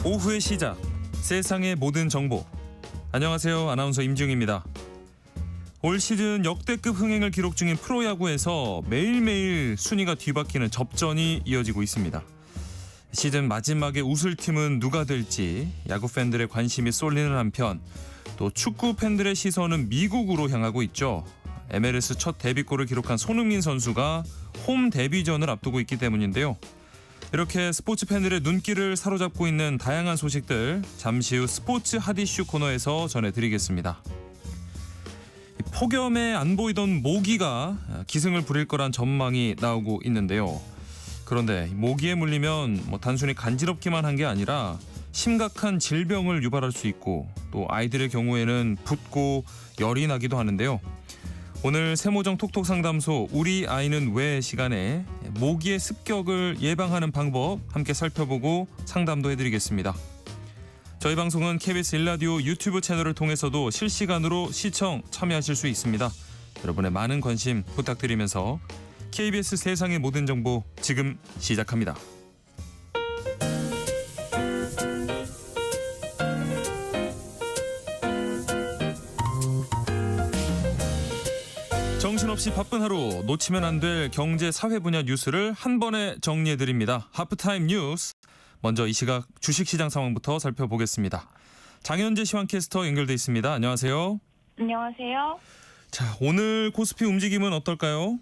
오후의 시작, 세상의 모든 정보. 안녕하세요. 아나운서 임지웅입니다. 올 시즌 역대급 흥행을 기록 중인 프로야구에서 매일매일 순위가 뒤바뀌는 접전이 이어지고 있습니다. 시즌 마지막에 웃을 팀은 누가 될지 야구 팬들의 관심이 쏠리는 한편 또 축구 팬들의 시선은 미국으로 향하고 있죠. MLS 첫 데뷔골을 기록한 손흥민 선수가 홈 데뷔전을 앞두고 있기 때문인데요. 이렇게 스포츠 팬들의 눈길을 사로잡고 있는 다양한 소식들 잠시 후 스포츠 핫이슈 코너에서 전해드리겠습니다. 폭염에 안 보이던 모기가 기승을 부릴 거란 전망이 나오고 있는데요. 그런데 모기에 물리면 단순히 간지럽기만 한 게 아니라 심각한 질병을 유발할 수 있고 또 아이들의 경우에는 붓고 열이 나기도 하는데요. 오늘 세모정 톡톡 상담소 우리 아이는 왜 시간에 모기의 습격을 예방하는 방법 함께 살펴보고 상담도 해드리겠습니다. 저희 방송은 KBS 1라디오 유튜브 채널을 통해서도 실시간으로 시청 참여하실 수 있습니다. 여러분의 많은 관심 부탁드리면서 KBS 세상의 모든 정보 지금 시작합니다. 정신없이 바쁜 하루 놓치면 안 될 경제 사회 분야 뉴스를 한 번에 정리해드립니다. 하프타임 뉴스. 먼저 이 시각 주식시장 상황부터 살펴보겠습니다. 장현재 시황캐스터 연결돼 있습니다. 안녕하세요. 안녕하세요. 자, 오늘 코스피 움직임은 어떨까요?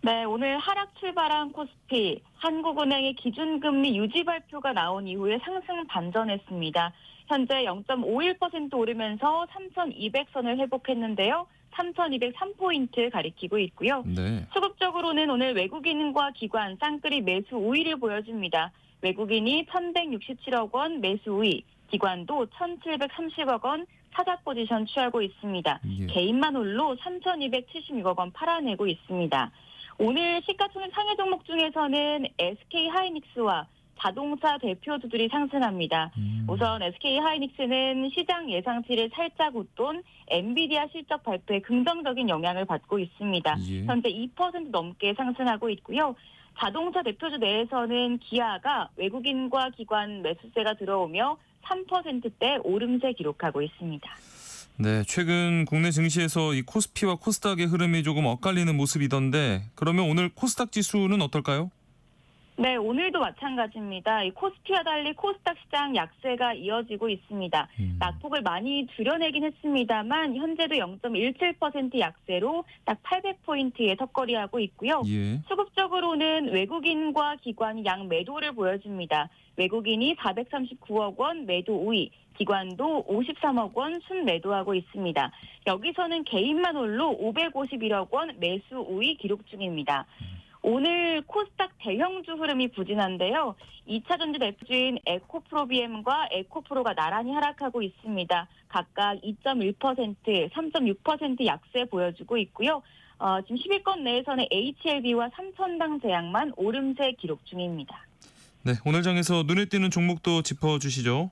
네, 오늘 하락 출발한 코스피, 한국은행의 기준금리 유지 발표가 나온 이후에 상승 반전했습니다. 현재 0.51% 오르면서 3,200선을 회복했는데요. 3,203포인트 가리키고 있고요. 네. 수급적으로는 오늘 외국인과 기관 쌍끌이 매수 우위를 보여줍니다. 외국인이 1,167억 원 매수 우위, 기관도 1,730억 원 사작 포지션 취하고 있습니다. 예. 개인만 홀로 3,276억 원 팔아내고 있습니다. 오늘 시가총액 상해 종목 중에서는 SK 하이닉스와 자동차 대표주들이 상승합니다. 우선 SK 하이닉스는 시장 예상치를 살짝 웃돈 엔비디아 실적 발표에 긍정적인 영향을 받고 있습니다. 예. 현재 2% 넘게 상승하고 있고요. 자동차 대표주 내에서는 기아가 외국인과 기관 매수세가 들어오며 3%대 오름세 기록하고 있습니다. 네, 최근 국내 증시에서 이 코스피와 코스닥의 흐름이 조금 엇갈리는 모습이던데 그러면 오늘 코스닥 지수는 어떨까요? 네, 오늘도 마찬가지입니다. 이 코스피와 달리 코스닥 시장 약세가 이어지고 있습니다. 낙폭을 많이 줄여내긴 했습니다만 현재도 0.17% 약세로 딱 800포인트에 턱걸이하고 있고요. 예. 수급적으로는 외국인과 기관이 양 매도를 보여줍니다. 외국인이 439억 원 매도 우위, 기관도 53억 원 순매도하고 있습니다. 여기서는 개인만 홀로 551억 원 매수 우위 기록 중입니다. 오늘 코스닥 대형주 흐름이 부진한데요. 2차전지 대표주인 에코프로비엠과 에코프로가 나란히 하락하고 있습니다. 각각 2.1%, 3.6% 약세 보여주고 있고요. 지금 10위권 내에서는 HLB와 삼천당 제약만 오름세 기록 중입니다. 네, 오늘 장에서 눈에 띄는 종목도 짚어주시죠.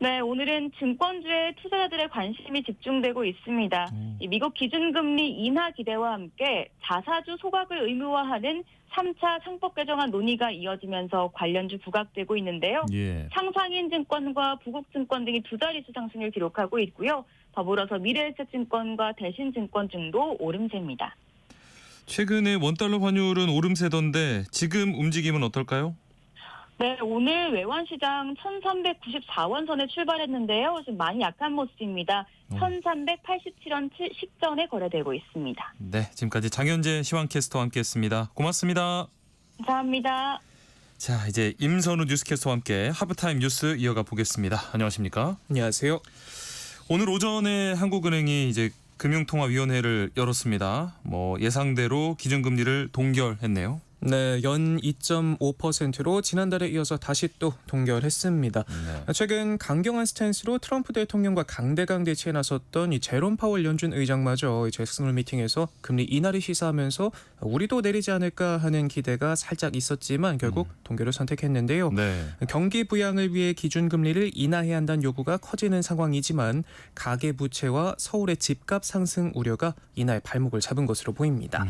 네, 오늘은 증권주에 투자자들의 관심이 집중되고 있습니다. 이 미국 기준금리 인하 기대와 함께 자사주 소각을 의무화하는 3차 상법 개정안 논의가 이어지면서 관련주 부각되고 있는데요. 예. 상상인증권과 부국증권 등이 두 자릿수 상승을 기록하고 있고요. 더불어서 미래에셋증권과 대신증권 등도 오름세입니다. 최근에 원달러 환율은 오름세던데 지금 움직임은 어떨까요? 네, 오늘 외환시장 1,394원 선에 출발했는데요. 지금 많이 약한 모습입니다. 1,387원 10전에 거래되고 있습니다. 네, 지금까지 장현재 시황캐스터와 함께했습니다. 고맙습니다. 감사합니다. 자, 이제 임선우 뉴스캐스터와 함께 하프타임 뉴스 이어가 보겠습니다. 안녕하십니까? 안녕하세요. 오늘 오전에 한국은행이 이제 금융통화위원회를 열었습니다. 예상대로 기준금리를 동결했네요. 네, 연 2.5%로 지난달에 이어서 다시 또 동결했습니다. 네. 최근 강경한 스탠스로 트럼프 대통령과 강대강 대치에 나섰던 이 제롬 파월 연준 의장마저 잭슨홀 미팅에서 금리 인하를 시사하면서 우리도 내리지 않을까 하는 기대가 살짝 있었지만 결국 동결을 선택했는데요. 네. 경기 부양을 위해 기준금리를 인하해야 한다는 요구가 커지는 상황이지만 가계부채와 서울의 집값 상승 우려가 인하의 발목을 잡은 것으로 보입니다.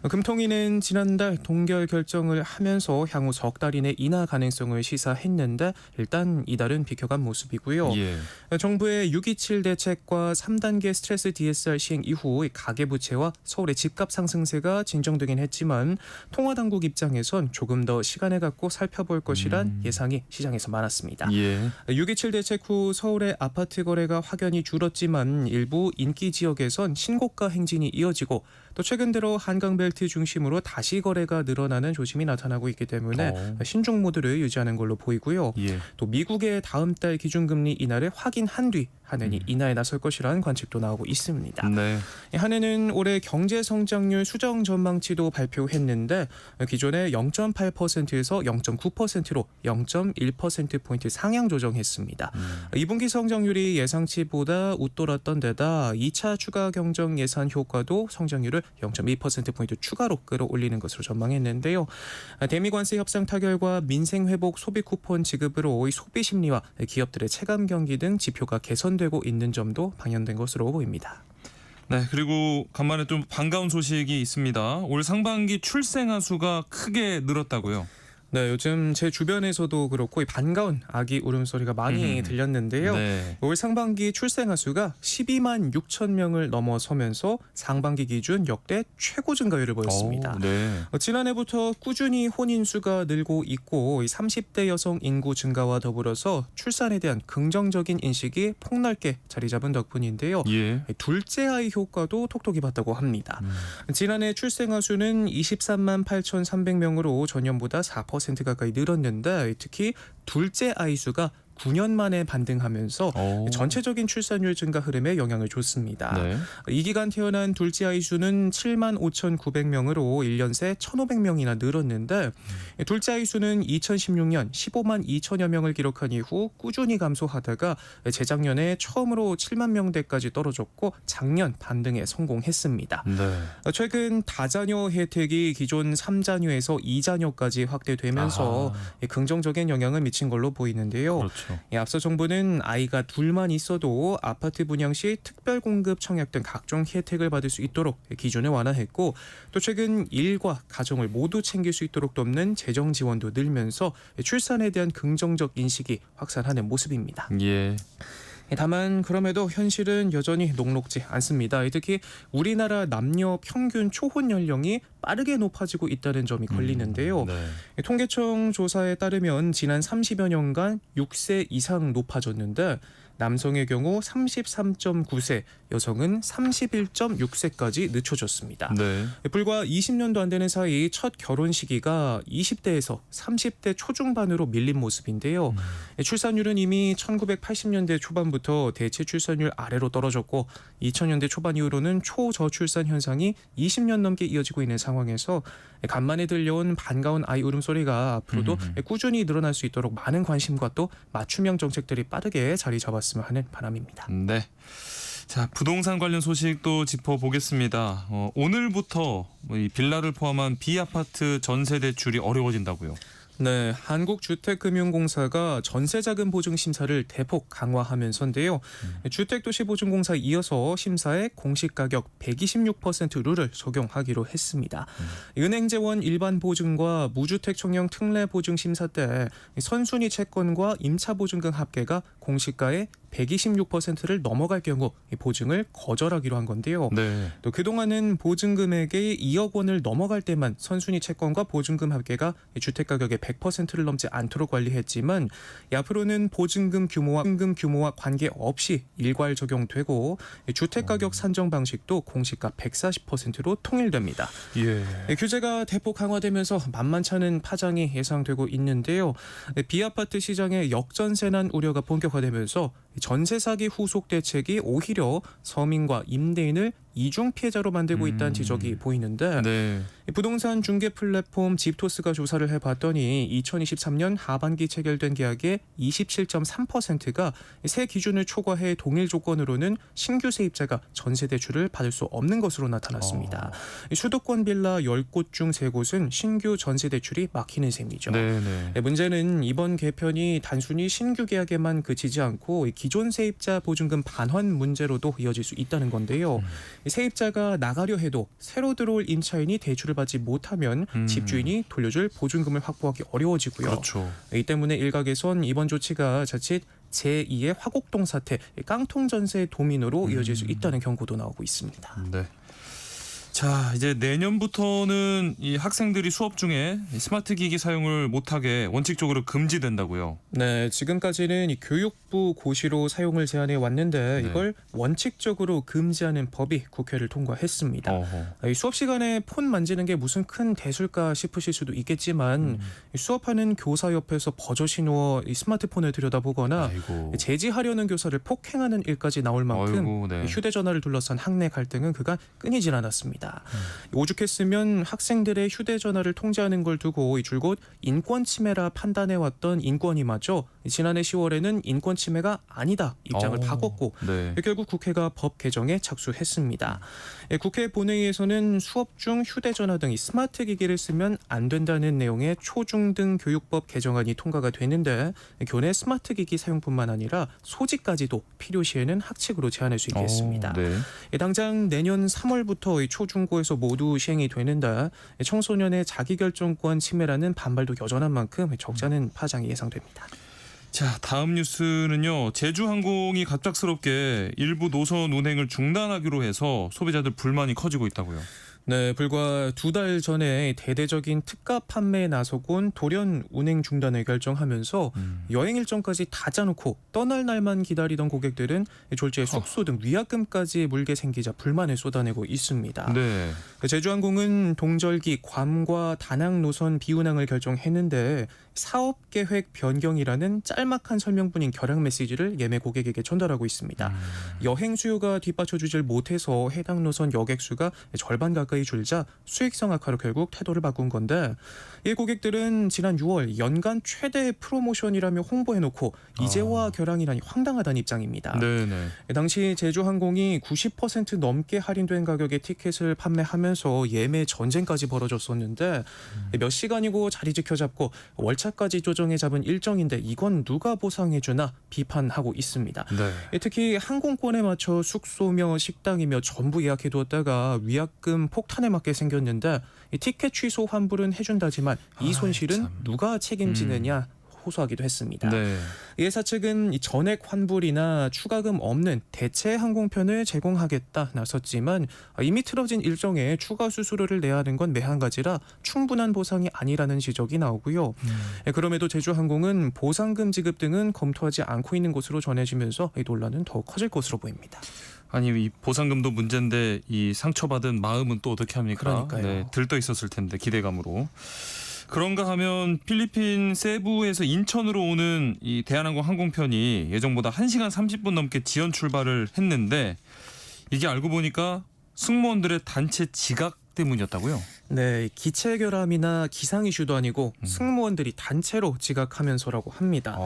금통위는 지난달 동결 결정을 하면서 향후 석 달 이내 인하 가능성을 시사했는데 일단 이달은 비켜간 모습이고요. 예. 정부의 6.27 대책과 3단계 스트레스 DSR 시행 이후 가계부채와 서울의 집값 상승세가 진정되긴 했지만 통화당국 입장에선 조금 더 시간을 갖고 살펴볼 것이란 예상이 시장에서 많았습니다. 예. 6.27 대책 후 서울의 아파트 거래가 확연히 줄었지만 일부 인기 지역에선 신고가 행진이 이어지고 또 최근 들어 한강벨트 중심으로 다시 거래가 늘어나는 조짐이 나타나고 있기 때문에 신중 모드를 유지하는 걸로 보이고요. 예. 또 미국의 다음 달 기준금리 인하를 확인한 뒤 한은이 인하에 나설 것이라는 관측도 나오고 있습니다. 네. 한은은 올해 경제 성장률 수정 전망치도 발표했는데 기존의 0.8%에서 0.9%로 0.1%포인트 상향 조정했습니다. 2분기 성장률이 예상치보다 웃돌았던 데다 2차 추가 경정 예산 효과도 성장률을 0.2%포인트 추가로 끌어올리는 것으로 전망했는데요. 대미관세 협상 타결과 민생회복 소비 쿠폰 지급으로 소비 심리와 기업들의 체감 경기 등 지표가 개선되고 있는 점도 반영된 것으로 보입니다. 네, 그리고 간만에 좀 반가운 소식이 있습니다. 올 상반기 출생아 수가 크게 늘었다고요. 네, 요즘 제 주변에서도 그렇고 이 반가운 아기 울음소리가 많이 들렸는데요. 네. 올 상반기 출생아 수가 12만 6천 명을 넘어서면서 상반기 기준 역대 최고 증가율을 보였습니다. 네. 지난해부터 꾸준히 혼인 수가 늘고 있고 30대 여성 인구 증가와 더불어서 출산에 대한 긍정적인 인식이 폭넓게 자리 잡은 덕분인데요. 예. 둘째 아이 효과도 톡톡히 봤다고 합니다. 지난해 출생아 수는 23만 8,300명으로 전년보다 4% 가까이 늘었는데 특히 둘째 아이 수가 9년 만에 반등하면서 전체적인 출산율 증가 흐름에 영향을 줬습니다. 네. 이 기간 태어난 둘째 아이 수는 7만 5,900명으로 1년 새 1,500명이나 늘었는데 둘째 아이 수는 2016년 15만 2천여 명을 기록한 이후 꾸준히 감소하다가 재작년에 처음으로 7만 명대까지 떨어졌고 작년 반등에 성공했습니다. 네. 최근 다자녀 혜택이 기존 3자녀에서 2자녀까지 확대되면서 긍정적인 영향을 미친 걸로 보이는데요. 그렇죠. 앞서 정부는 아이가 둘만 있어도 아파트 분양 시 특별 공급 청약 등 각종 혜택을 받을 수 있도록 기준을 완화했고 또 최근 일과 가정을 모두 챙길 수 있도록 돕는 재정 지원도 늘면서 출산에 대한 긍정적 인식이 확산하는 모습입니다. 예. 다만 그럼에도 현실은 여전히 녹록지 않습니다. 특히 우리나라 남녀 평균 초혼 연령이 빠르게 높아지고 있다는 점이 걸리는데요. 네. 통계청 조사에 따르면 지난 30여 년간 6세 이상 높아졌는데 남성의 경우 33.9세, 여성은 31.6세까지 늦춰졌습니다. 네. 불과 20년도 안 되는 사이 첫 결혼 시기가 20대에서 30대 초중반으로 밀린 모습인데요. 출산율은 이미 1980년대 초반부터 대체 출산율 아래로 떨어졌고 2000년대 초반 이후로는 초저출산 현상이 20년 넘게 이어지고 있는 상황에서 간만에 들려온 반가운 아이 울음소리가 앞으로도 꾸준히 늘어날 수 있도록 많은 관심과 또 맞춤형 정책들이 빠르게 자리 잡았으면 하는 바람입니다. 네. 자, 부동산 관련 소식도 짚어보겠습니다. 오늘부터 이 빌라를 포함한 비아파트 전세 대출이 어려워진다고요. 네, 한국주택금융공사가 전세자금 보증 심사를 대폭 강화하면서인데요. 주택도시보증공사에 이어서 심사에 공시가격 126% 룰을 적용하기로 했습니다. 은행재원 일반 보증과 무주택 청년 특례 보증 심사 때 선순위 채권과 임차 보증금 합계가 공시가의 126%를 넘어갈 경우 보증을 거절하기로 한 건데요. 네. 또 그동안은 보증금액이 2억 원을 넘어갈 때만 선순위 채권과 보증금 합계가 주택가격의 100%를 넘지 않도록 관리했지만 앞으로는 보증금 규모와 관계없이 일괄 적용되고 주택가격 산정 방식도 공시가 140%로 통일됩니다. 예. 규제가 대폭 강화되면서 만만치 않은 파장이 예상되고 있는데요. 비아파트 시장의 역전세난 우려가 본격화되면서 전세 사기 후속 대책이 오히려 서민과 임대인을 이중 피해자로 만들고 있다는 지적이 보이는데 네. 부동산 중개 플랫폼 집토스가 조사를 해봤더니 2023년 하반기 체결된 계약의 27.3%가 새 기준을 초과해 동일 조건으로는 신규 세입자가 전세 대출을 받을 수 없는 것으로 나타났습니다. 수도권 빌라 10곳 중 3곳은 신규 전세 대출이 막히는 셈이죠. 네. 문제는 이번 개편이 단순히 신규 계약에만 그치지 않고 기존 세입자 보증금 반환 문제로도 이어질 수 있다는 건데요. 세입자가 나가려 해도 새로 들어올 임차인이 대출을 받지 못하면 집주인이 돌려줄 보증금을 확보하기 어려워지고요. 그렇죠. 이 때문에 일각에선 이번 조치가 자칫 제2의 화곡동 사태, 깡통 전세의 도미노로 이어질 수 있다는 경고도 나오고 있습니다. 네. 자, 이제 내년부터는 이 학생들이 수업 중에 스마트 기기 사용을 못하게 원칙적으로 금지된다고요. 네, 지금까지는 이 교육부 고시로 사용을 제한해 왔는데 네. 이걸 원칙적으로 금지하는 법이 국회를 통과했습니다. 어허. 이 수업 시간에 폰 만지는 게 무슨 큰 대수일까 싶으실 수도 있겠지만 이 수업하는 교사 옆에서 버젓이 누워 이 스마트폰을 들여다보거나 아이고. 제지하려는 교사를 폭행하는 일까지 나올 만큼 아이고, 네. 휴대전화를 둘러싼 학내 갈등은 그간 끊이질 않았습니다. 오죽했으면 학생들의 휴대전화를 통제하는 걸 두고 줄곧 인권 침해라 판단해왔던 인권위마저 지난해 10월에는 인권 침해가 아니다 입장을 바꿨고 네. 결국 국회가 법 개정에 착수했습니다. 국회 본회의에서는 수업 중 휴대전화 등 스마트 기기를 쓰면 안 된다는 내용의 초중등 교육법 개정안이 통과가 되는데 교내 스마트 기기 사용뿐만 아니라 소지까지도 필요시에는 학칙으로 제한할 수 있겠습니다. 네. 당장 내년 3월부터 이 초중고에서 모두 시행이 되는데 청소년의 자기결정권 침해라는 반발도 여전한 만큼 적지 않은 파장이 예상됩니다. 자, 다음 뉴스는요. 제주항공이 갑작스럽게 일부 노선 운행을 중단하기로 해서 소비자들 불만이 커지고 있다고요. 네, 불과 2달 전에 대대적인 특가 판매에 나서곤 돌연 운행 중단을 결정하면서 여행 일정까지 다 짜놓고 떠날 날만 기다리던 고객들은 졸지에 숙소 등 위약금까지 물게 생기자 불만을 쏟아내고 있습니다. 네. 제주항공은 동절기 괌과 다낭 노선 비운항을 결정했는데 사업 계획 변경이라는 짤막한 설명뿐인 결항 메시지를 예매 고객에게 전달하고 있습니다. 여행 수요가 뒷받쳐주질 못해서 해당 노선 여객 수가 절반 가까이 줄자 수익성 악화로 결국 태도를 바꾼 건데 이 고객들은 지난 6월 연간 최대 프로모션이라며 홍보해놓고 이제와 결항이라니 황당하다는 입장입니다. 네네. 당시 제주항공이 90% 넘게 할인된 가격에 티켓을 판매하면서 예매 전쟁까지 벌어졌었는데 몇 시간이고 자리 지켜잡고 월차까지 조정해 잡은 일정인데 이건 누가 보상해주나 비판하고 있습니다. 네. 특히 항공권에 맞춰 숙소며 식당이며 전부 예약해두었다가 위약금 폭탄에 맞게 생겼는데 이 티켓 취소 환불은 해준다지만 이 손실은 참. 누가 책임지느냐 호소하기도 했습니다. 네. 예사 측은 이 전액 환불이나 추가금 없는 대체 항공편을 제공하겠다 나섰지만 이미 틀어진 일정에 추가 수수료를 내야 하는 건 매한 가지라 충분한 보상이 아니라는 지적이 나오고요. 그럼에도 제주항공은 보상금 지급 등은 검토하지 않고 있는 것으로 전해지면서 이 논란은 더욱 커질 것으로 보입니다. 아니 이 보상금도 문제인데 이 상처받은 마음은 또 어떻게 합니까? 그러니까요. 네, 들떠 있었을 텐데 기대감으로. 그런가 하면 필리핀 세부에서 인천으로 오는 이 대한항공 항공편이 예정보다 1시간 30분 넘게 지연 출발을 했는데 이게 알고 보니까 승무원들의 단체 지각 때문이었다고요? 네, 기체 결함이나 기상 이슈도 아니고 승무원들이 단체로 지각하면서라고 합니다.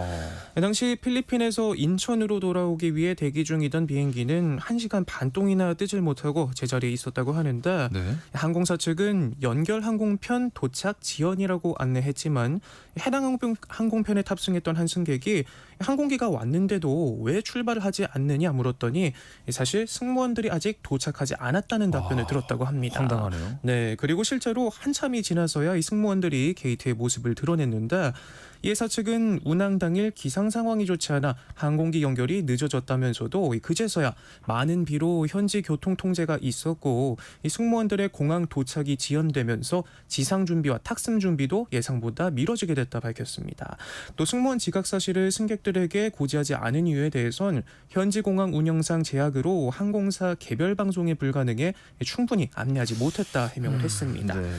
당시 필리핀에서 인천으로 돌아오기 위해 대기 중이던 비행기는 1시간 반 동이나 뜨질 못하고 제자리에 있었다고 하는데 네. 항공사 측은 연결 항공편 도착 지연이라고 안내했지만 해당 항공편에 탑승했던 한 승객이 항공기가 왔는데도 왜 출발을 하지 않느냐 물었더니 사실 승무원들이 아직 도착하지 않았다는 답변을 들었다고 합니다. 황당하네요. 네, 그리고 실제로 한참이 지나서야 이 승무원들이 게이트의 모습을 드러냈는데 예사 측은 운항 당일 기상 상황이 좋지 않아 항공기 연결이 늦어졌다면서도 그제서야 많은 비로 현지 교통 통제가 있었고 이 승무원들의 공항 도착이 지연되면서 지상 준비와 탁승 준비도 예상보다 미뤄지게 됐다 밝혔습니다. 또 승무원 지각 사실을 승객들에게 고지하지 않은 이유에 대해선 현지 공항 운영상 제약으로 항공사 개별 방송이 불가능해 충분히 안내하지 못했다 해명을 했습니다. 네.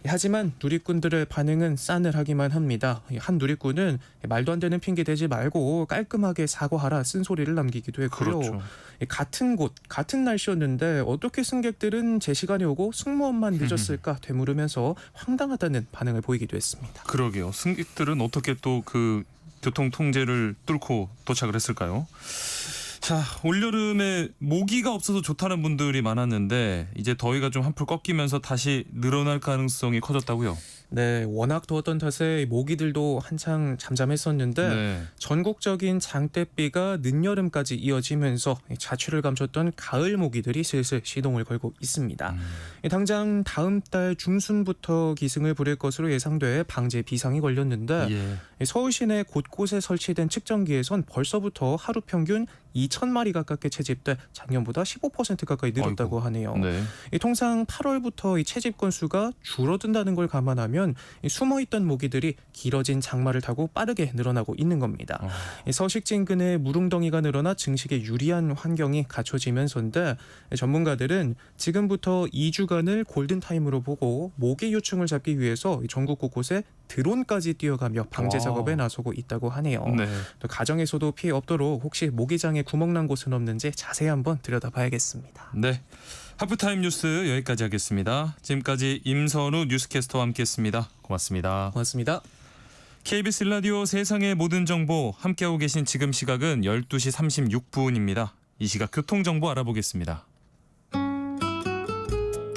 하지만 누리꾼들의 반응은 싸늘하기만 합니다. 한 누리꾼은 말도 안 되는 핑계 대지 말고 깔끔하게 사과하라 쓴소리를 남기기도 했고요. 그렇죠. 같은 곳, 같은 날씨였는데 어떻게 승객들은 제 시간에 오고 승무원만 늦었을까 되물으면서 황당하다는 반응을 보이기도 했습니다. 그러게요. 승객들은 어떻게 또 그 교통 통제를 뚫고 도착을 했을까요? 자, 올여름에 모기가 없어서 좋다는 분들이 많았는데 이제 더위가 좀 한풀 꺾이면서 다시 늘어날 가능성이 커졌다고요? 네, 워낙 더웠던 탓에 모기들도 한창 잠잠했었는데 네. 전국적인 장대비가 늦여름까지 이어지면서 자취를 감췄던 가을 모기들이 슬슬 시동을 걸고 있습니다. 당장 다음 달 중순부터 기승을 부릴 것으로 예상돼 방제 비상이 걸렸는데 예. 서울 시내 곳곳에 설치된 측정기에선 벌써부터 하루 평균 2,000마리 가깝게 채집돼 작년보다 15% 가까이 늘었다고 하네요. 네. 통상 8월부터 이 채집 건수가 줄어든다는 걸 감안하면 이 숨어있던 모기들이 길어진 장마를 타고 빠르게 늘어나고 있는 겁니다. 이 서식지 인근에 무릉덩이가 늘어나 증식에 유리한 환경이 갖춰지면서인데 전문가들은 지금부터 2주간을 골든타임으로 보고 모기 유충을 잡기 위해서 전국 곳곳에 드론까지 뛰어가며 방제 와. 작업에 나서고 있다고 하네요. 네. 또 가정에서도 피해 없도록 혹시 모기장에 구멍 난 곳은 없는지 자세히 한번 들여다봐야겠습니다. 네. 하프타임 뉴스 여기까지 하겠습니다. 지금까지 임선우 뉴스캐스터와 함께했습니다. 고맙습니다. 고맙습니다. KBS 라디오 세상의 모든 정보 함께하고 계신 지금 시각은 12시 36분입니다. 이 시각 교통정보 알아보겠습니다.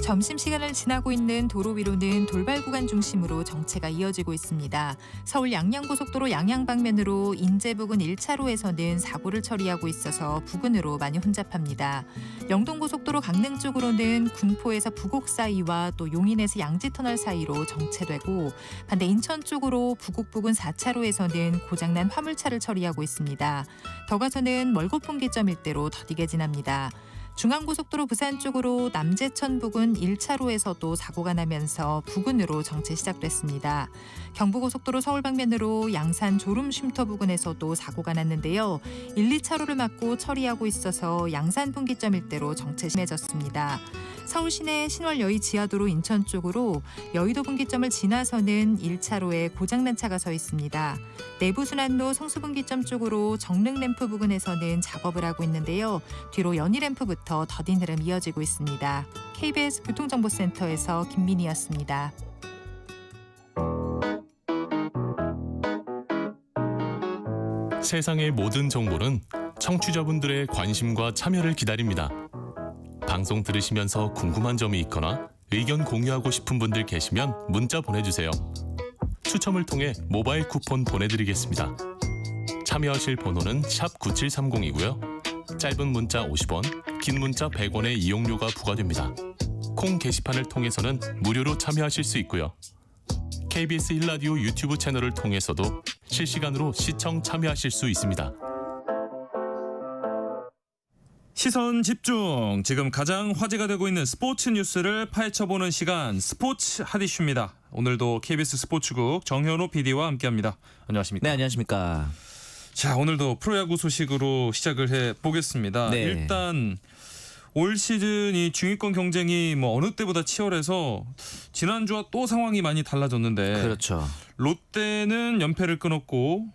점심시간을 지나고 있는 도로 위로는 돌발 구간 중심으로 정체가 이어지고 있습니다. 서울 양양고속도로 양양 방면으로 인제 부근 1차로에서는 사고를 처리하고 있어서 부근으로 많이 혼잡합니다. 영동고속도로 강릉 쪽으로는 군포에서 부곡 사이와 또 용인에서 양지터널 사이로 정체되고 반대 인천 쪽으로 부곡 부근 4차로에서는 고장난 화물차를 처리하고 있습니다. 더 가서는 멀고풍기점 일대로 더디게 지납니다. 중앙고속도로 부산 쪽으로 남제천 부근 1차로에서도 사고가 나면서 부근으로 정체 시작됐습니다. 경부고속도로 서울 방면으로 양산 졸음쉼터 부근에서도 사고가 났는데요. 1, 2차로를 막고 처리하고 있어서 양산 분기점 일대로 정체 심해졌습니다. 서울 시내 신월여의 지하도로 인천 쪽으로 여의도 분기점을 지나서는 1차로에 고장난 차가 서 있습니다. 내부순환로 성수분기점 쪽으로 정릉램프 부근에서는 작업을 하고 있는데요. 뒤로 연희램프부터 더딘 흐름 이어지고 있습니다. KBS 교통정보센터에서 김민희였습니다. 세상의 모든 정보는 청취자분들의 관심과 참여를 기다립니다. 방송 들으시면서 궁금한 점이 있거나 의견 공유하고 싶은 분들 계시면 문자 보내주세요. 추첨을 통해 모바일 쿠폰 보내드리겠습니다. 참여하실 번호는 샵 9730이고요. 짧은 문자 50원, 긴 문자 100원의 이용료가 부과됩니다. 콩 게시판을 통해서는 무료로 참여하실 수 있고요. KBS 1라디오 유튜브 채널을 통해서도 실시간으로 시청 참여하실 수 있습니다. 시선 집중. 지금 가장 화제가 되고 있는 스포츠 뉴스를 파헤쳐보는 시간 스포츠 핫이슈입니다. 오늘도 KBS 스포츠국 정현호 PD와 함께합니다. 안녕하십니까? 네, 안녕하십니까. 자, 오늘도 프로야구 소식으로 시작을 해보겠습니다. 네. 일단 올 시즌 이 중위권 경쟁이 뭐 어느 때보다 치열해서 지난주와 또 상황이 많이 달라졌는데 그렇죠. 롯데는 연패를 끊었고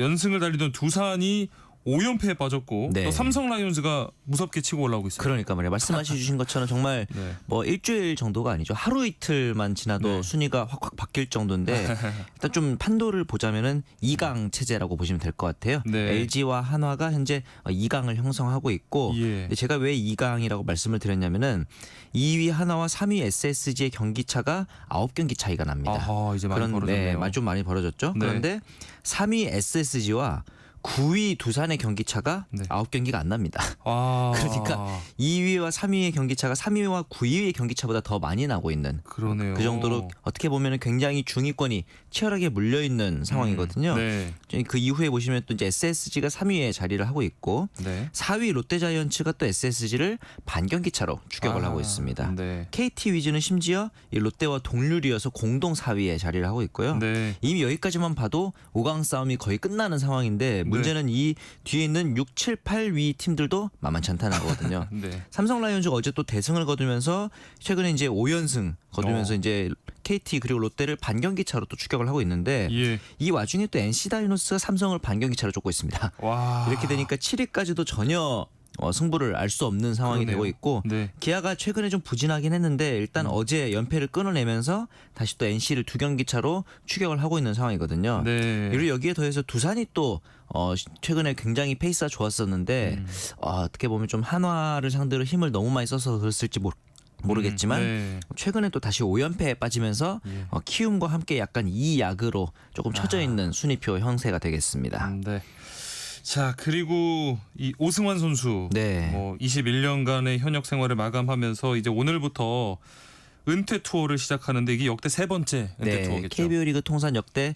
연승을 달리던 두산이 5연패에 빠졌고 네. 또 삼성 라이온즈가 무섭게 치고 올라오고 있습니다. 그러니까 말이에요. 말씀하신 주신 것처럼 정말 네. 뭐 일주일 정도가 아니죠. 하루 이틀만 지나도 네. 순위가 확확 바뀔 정도인데 일단 좀 판도를 보자면은 2강 체제라고 보시면 될 것 같아요. 네. LG와 한화가 현재 2강을 형성하고 있고 예. 근데 제가 왜 2강이라고 말씀을 드렸냐면은 2위 한화와 3위 SSG의 경기 차가 9경기 차이가 납니다. 아하, 이제 많이 벌어졌네요. 좀 많이 벌어졌죠. 네. 그런데 3위 SSG와 9위 두산의 경기 차가 네. 9경기가 안 납니다. 아, 그러니까 2위와 3위의 경기 차가 3위와 9위의 경기 차보다 더 많이 나고 있는 그러네요. 그 정도로 어떻게 보면 굉장히 중위권이 치열하게 물려 있는 상황이거든요. 네. 그 이후에 보시면 또 이제 SSG가 3위에 자리를 하고 있고 네. 4위 롯데자이언츠가 또 SSG를 반경기 차로 추격을 하고 있습니다. 네. KT 위즈는 심지어 이 롯데와 동률이어서 공동 4위에 자리를 하고 있고요. 네. 이미 여기까지만 봐도 5강 싸움이 거의 끝나는 상황인데 문제는 이 뒤에 있는 6, 7, 8위 팀들도 만만치 않다는 거거든요. 네. 삼성 라이온즈가 어제 또 대승을 거두면서 최근에 이제 5연승 거두면서 이제 KT 그리고 롯데를 반경기 차로 또 추격을 하고 있는데 예. 이 와중에 또 NC 다이노스가 삼성을 반경기 차로 쫓고 있습니다. 와. 이렇게 되니까 7위까지도 전혀 승부를 알 수 없는 상황이 그러네요. 되고 있고 네. 기아가 최근에 좀 부진하긴 했는데 일단 어제 연패를 끊어내면서 다시 또 NC를 2경기 차로 추격을 하고 있는 상황이거든요. 네. 그리고 여기에 더해서 두산이 또 최근에 굉장히 페이스가 좋았었는데 어떻게 보면 좀 한화를 상대로 힘을 너무 많이 써서 그랬을지 모르겠지만 네. 최근에 또 다시 5연패에 빠지면서 예. 키움과 함께 약간 2약으로 조금 처져 있는 순위표 형세가 되겠습니다. 네. 자, 그리고 이 오승환 선수 네. 뭐 21년간의 현역 생활을 마감하면서 이제 오늘부터 은퇴 투어를 시작하는데 이게 역대 세 번째 은퇴 네, 투어겠죠. KBO 리그 통산 역대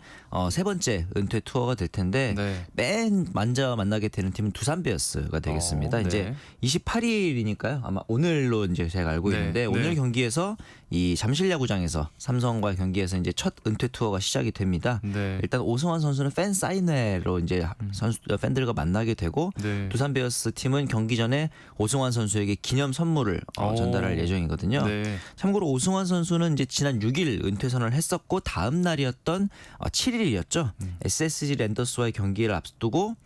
세 번째 은퇴 투어가 될 텐데 네. 맨 먼저 만나게 되는 팀은 두산 베어스가 되겠습니다. 네. 이제 28일이니까요. 아마 오늘로 이제 제가 알고 네, 있는데 네. 오늘 경기에서 이 잠실야구장에서 삼성과 경기에서 이제 첫 은퇴 투어가 시작이 됩니다. 네. 일단 오승환 선수는 팬 사인회로 이제 선수 팬들과 만나게 되고 네. 두산 베어스 팀은 경기 전에 오승환 선수에게 기념 선물을 오. 전달할 예정이거든요. 네. 참고로 오승환 선수는 이제 지난 6일 은퇴 선언을 했었고 다음 날이었던 7일이었죠. SSG 랜더스와의 경기를 앞두고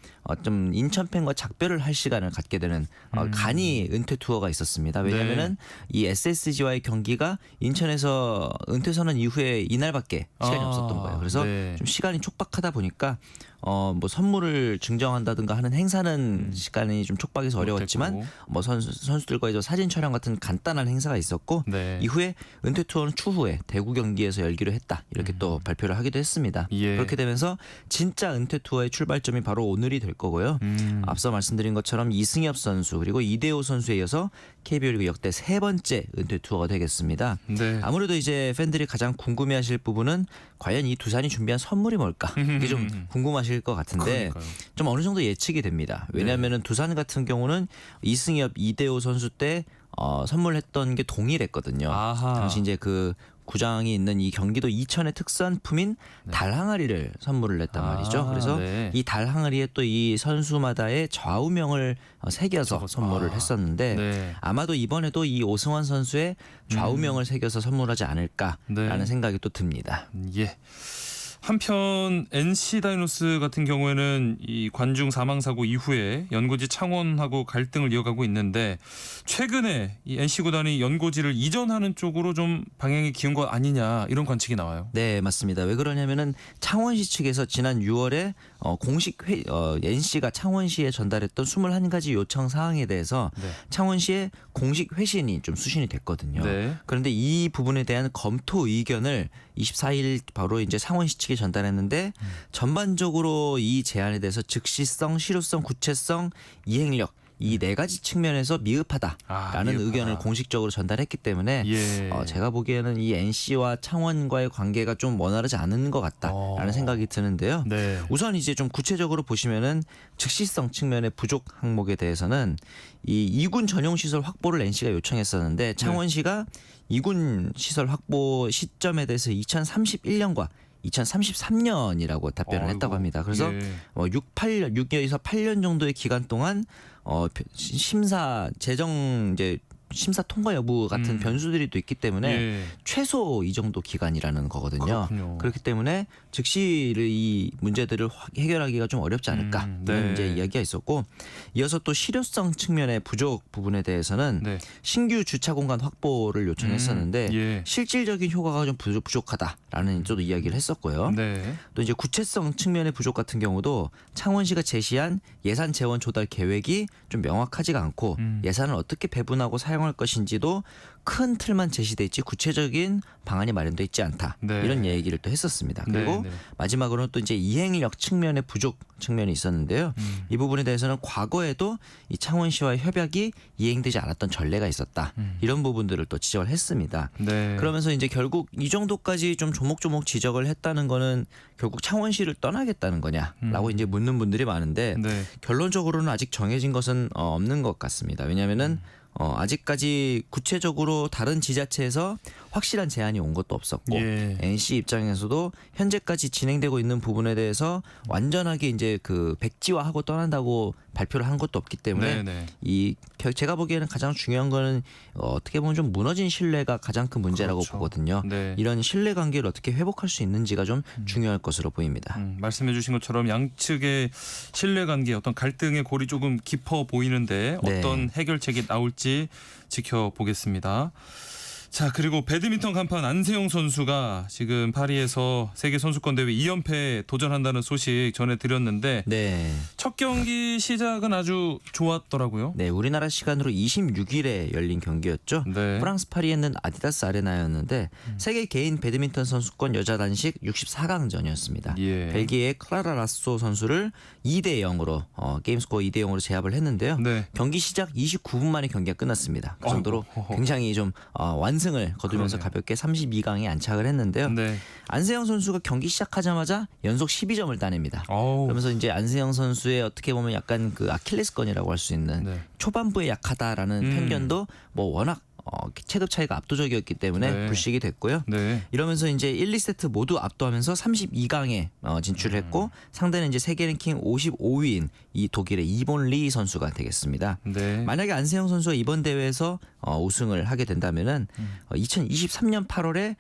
좀 인천 팬과 작별을 할 시간을 갖게 되는 간이 은퇴 투어가 있었습니다. 왜냐하면은 이 SSG와의 경기가 인천에서 은퇴 선언 이후에 이날밖에 시간이 없었던 거예요. 그래서 네. 좀 시간이 촉박하다 보니까 뭐 선물을 증정한다든가 하는 행사는 시간이 좀 촉박해서 어려웠지만 못했고. 뭐 선수들과의 사진 촬영 같은 간단한 행사가 있었고 네. 이후에 은퇴 투어는 추후에 대구 경기에서 열기로 했다 이렇게 또 발표를 하기도 했습니다. 예. 그렇게 되면서 진짜 은퇴 투어의 출발점이 바로 오늘이 될 거고요. 앞서 말씀드린 것처럼 이승엽 선수 그리고 이대호 선수에 이어서 KBO 리그 역대 세 번째 은퇴 투어가 되겠습니다. 네. 아무래도 이제 팬들이 가장 궁금해하실 부분은 과연 이 두산이 준비한 선물이 뭘까 이게 좀 궁금하실 것 같은데 그러니까요. 좀 어느 정도 예측이 됩니다. 왜냐하면은 두산 같은 경우는 이승엽, 이대호 선수 때 선물했던 게 동일했거든요. 아하. 당시 이제 그 구장이 있는 이 경기도 이천의 특산품인 달 항아리를 선물을 냈단 말이죠. 그래서 네. 이 달 항아리에 또 이 선수마다의 좌우명을 새겨서 적어서. 선물을 했었는데 네. 아마도 이번에도 이 오승환 선수의 좌우명을 새겨서 선물하지 않을까라는 네. 생각이 또 듭니다. 예. 한편 NC 다이노스 같은 경우에는 이 관중 사망 사고 이후에 연고지 창원하고 갈등을 이어가고 있는데 최근에 이 NC 구단이 연고지를 이전하는 쪽으로 좀 방향이 기운 것 아니냐 이런 관측이 나와요. 네, 맞습니다. 왜 그러냐면은 창원시 측에서 지난 6월에 공식 NC가 창원시에 전달했던 21가지 요청 사항에 대해서 네. 창원시의 공식 회신이 좀 수신이 됐거든요. 네. 그런데 이 부분에 대한 검토 의견을 24일 바로 이제 창원시 측에 전달했는데 전반적으로 이 제안에 대해서 즉시성, 실효성, 구체성, 이행력 이 네 가지 측면에서 미흡하다라는 미흡하다. 의견을 공식적으로 전달했기 때문에 예. 제가 보기에는 이 NC와 창원과의 관계가 좀 원활하지 않은 것 같다라는 생각이 드는데요. 네. 우선 이제 좀 구체적으로 보시면은 즉시성 측면의 부족 항목에 대해서는 이 2군 전용 시설 확보를 NC가 요청했었는데 창원시가 2군 시설 확보 시점에 대해서 2031년과 2033년이라고 답변을 했다고 합니다. 그래서 예. 6에서 8년 정도의 기간 동안 심사 재정 이제 심사 통과 여부 같은 변수들이 또 있기 때문에 예. 최소 이 정도 기간이라는 거거든요. 그렇군요. 그렇기 때문에 즉시를 이 문제들을 해결하기가 좀 어렵지 않을까 이런 네. 이제 이야기가 있었고 이어서 또 실효성 측면의 부족 부분에 대해서는 네. 신규 주차 공간 확보를 요청했었는데 예. 실질적인 효과가 좀 부족하다라는 또 이야기를 했었고요. 네. 또 이제 구체성 측면의 부족 같은 경우도 창원시가 제시한 예산 재원 조달 계획이 좀 명확하지가 않고 예산을 어떻게 배분하고 사용할 것인지도 큰 틀만 제시돼 있지 구체적인 방안이 마련돼 있지 않다. 네. 이런 얘기를 또 했었습니다. 그리고 네. 마지막으로는 또 이제 이행력 측면의 부족 측면이 있었는데요. 이 부분에 대해서는 과거에도 이 창원시와의 협약이 이행되지 않았던 전례가 있었다. 이런 부분들을 또 지적을 했습니다. 네. 그러면서 이제 결국 이 정도까지 좀 조목조목 지적을 했다는 거는 결국 창원시를 떠나겠다는 거냐라고 이제 묻는 분들이 많은데 네. 결론적으로는 아직 정해진 것은 없는 것 같습니다. 왜냐하면은 아직까지 구체적으로 다른 지자체에서 확실한 제안이 온 것도 없었고 예. NC 입장에서도 현재까지 진행되고 있는 부분에 대해서 완전하게 이제 그 백지화하고 떠난다고 발표를 한 것도 없기 때문에 네. 제가 보기에는 가장 중요한 거는 어떻게 보면 좀 무너진 신뢰가 가장 큰 문제라고 그렇죠. 보거든요. 네. 이런 신뢰 관계를 어떻게 회복할 수 있는지가 좀 중요할 것으로 보입니다. 말씀해 주신 것처럼 양측의 신뢰관계 어떤 갈등의 골이 조금 깊어 보이는데 네. 어떤 해결책이 나올지 지켜보겠습니다. 자, 그리고 배드민턴 간판 안세영 선수가 지금 파리에서 세계 선수권 대회 2연패에 도전한다는 소식 전해드렸는데 네. 첫 경기 시작은 아주 좋았더라고요. 네, 우리나라 시간으로 26일에 열린 경기였죠. 네. 프랑스 파리에 있는 아디다스 아레나였는데 세계 개인 배드민턴 선수권 여자 단식 64강전이었습니다. 예. 벨기에의 클라라 라쏘 선수를 2대 0으로 게임스코어 2대 0으로 제압을 했는데요. 네. 경기 시작 29분 만에 경기가 끝났습니다. 그 정도로 굉장히 좀 완승을 거두면서 그러네요. 가볍게 32강에 안착을 했는데요. 네. 안세영 선수가 경기 시작하자마자 연속 12점을 따냅니다. 어우. 그러면서 이제 안세영 선수의 어떻게 보면 약간 그 아킬레스건이라고 할 수 있는 네. 초반부에 약하다라는 편견도 뭐 워낙 체급 차이가 압도적이었기 때문에 네. 불식이 됐고요. 네. 이러면서 이제 1, 2세트 모두 압도하면서 32강에 진출을 했고 상대는 이제 세계 랭킹 55위인 이 독일의 이본 리 선수가 되겠습니다. 네. 만약에 안세영 선수가 이번 대회에서 우승을 하게 된다면은 2023년 8월에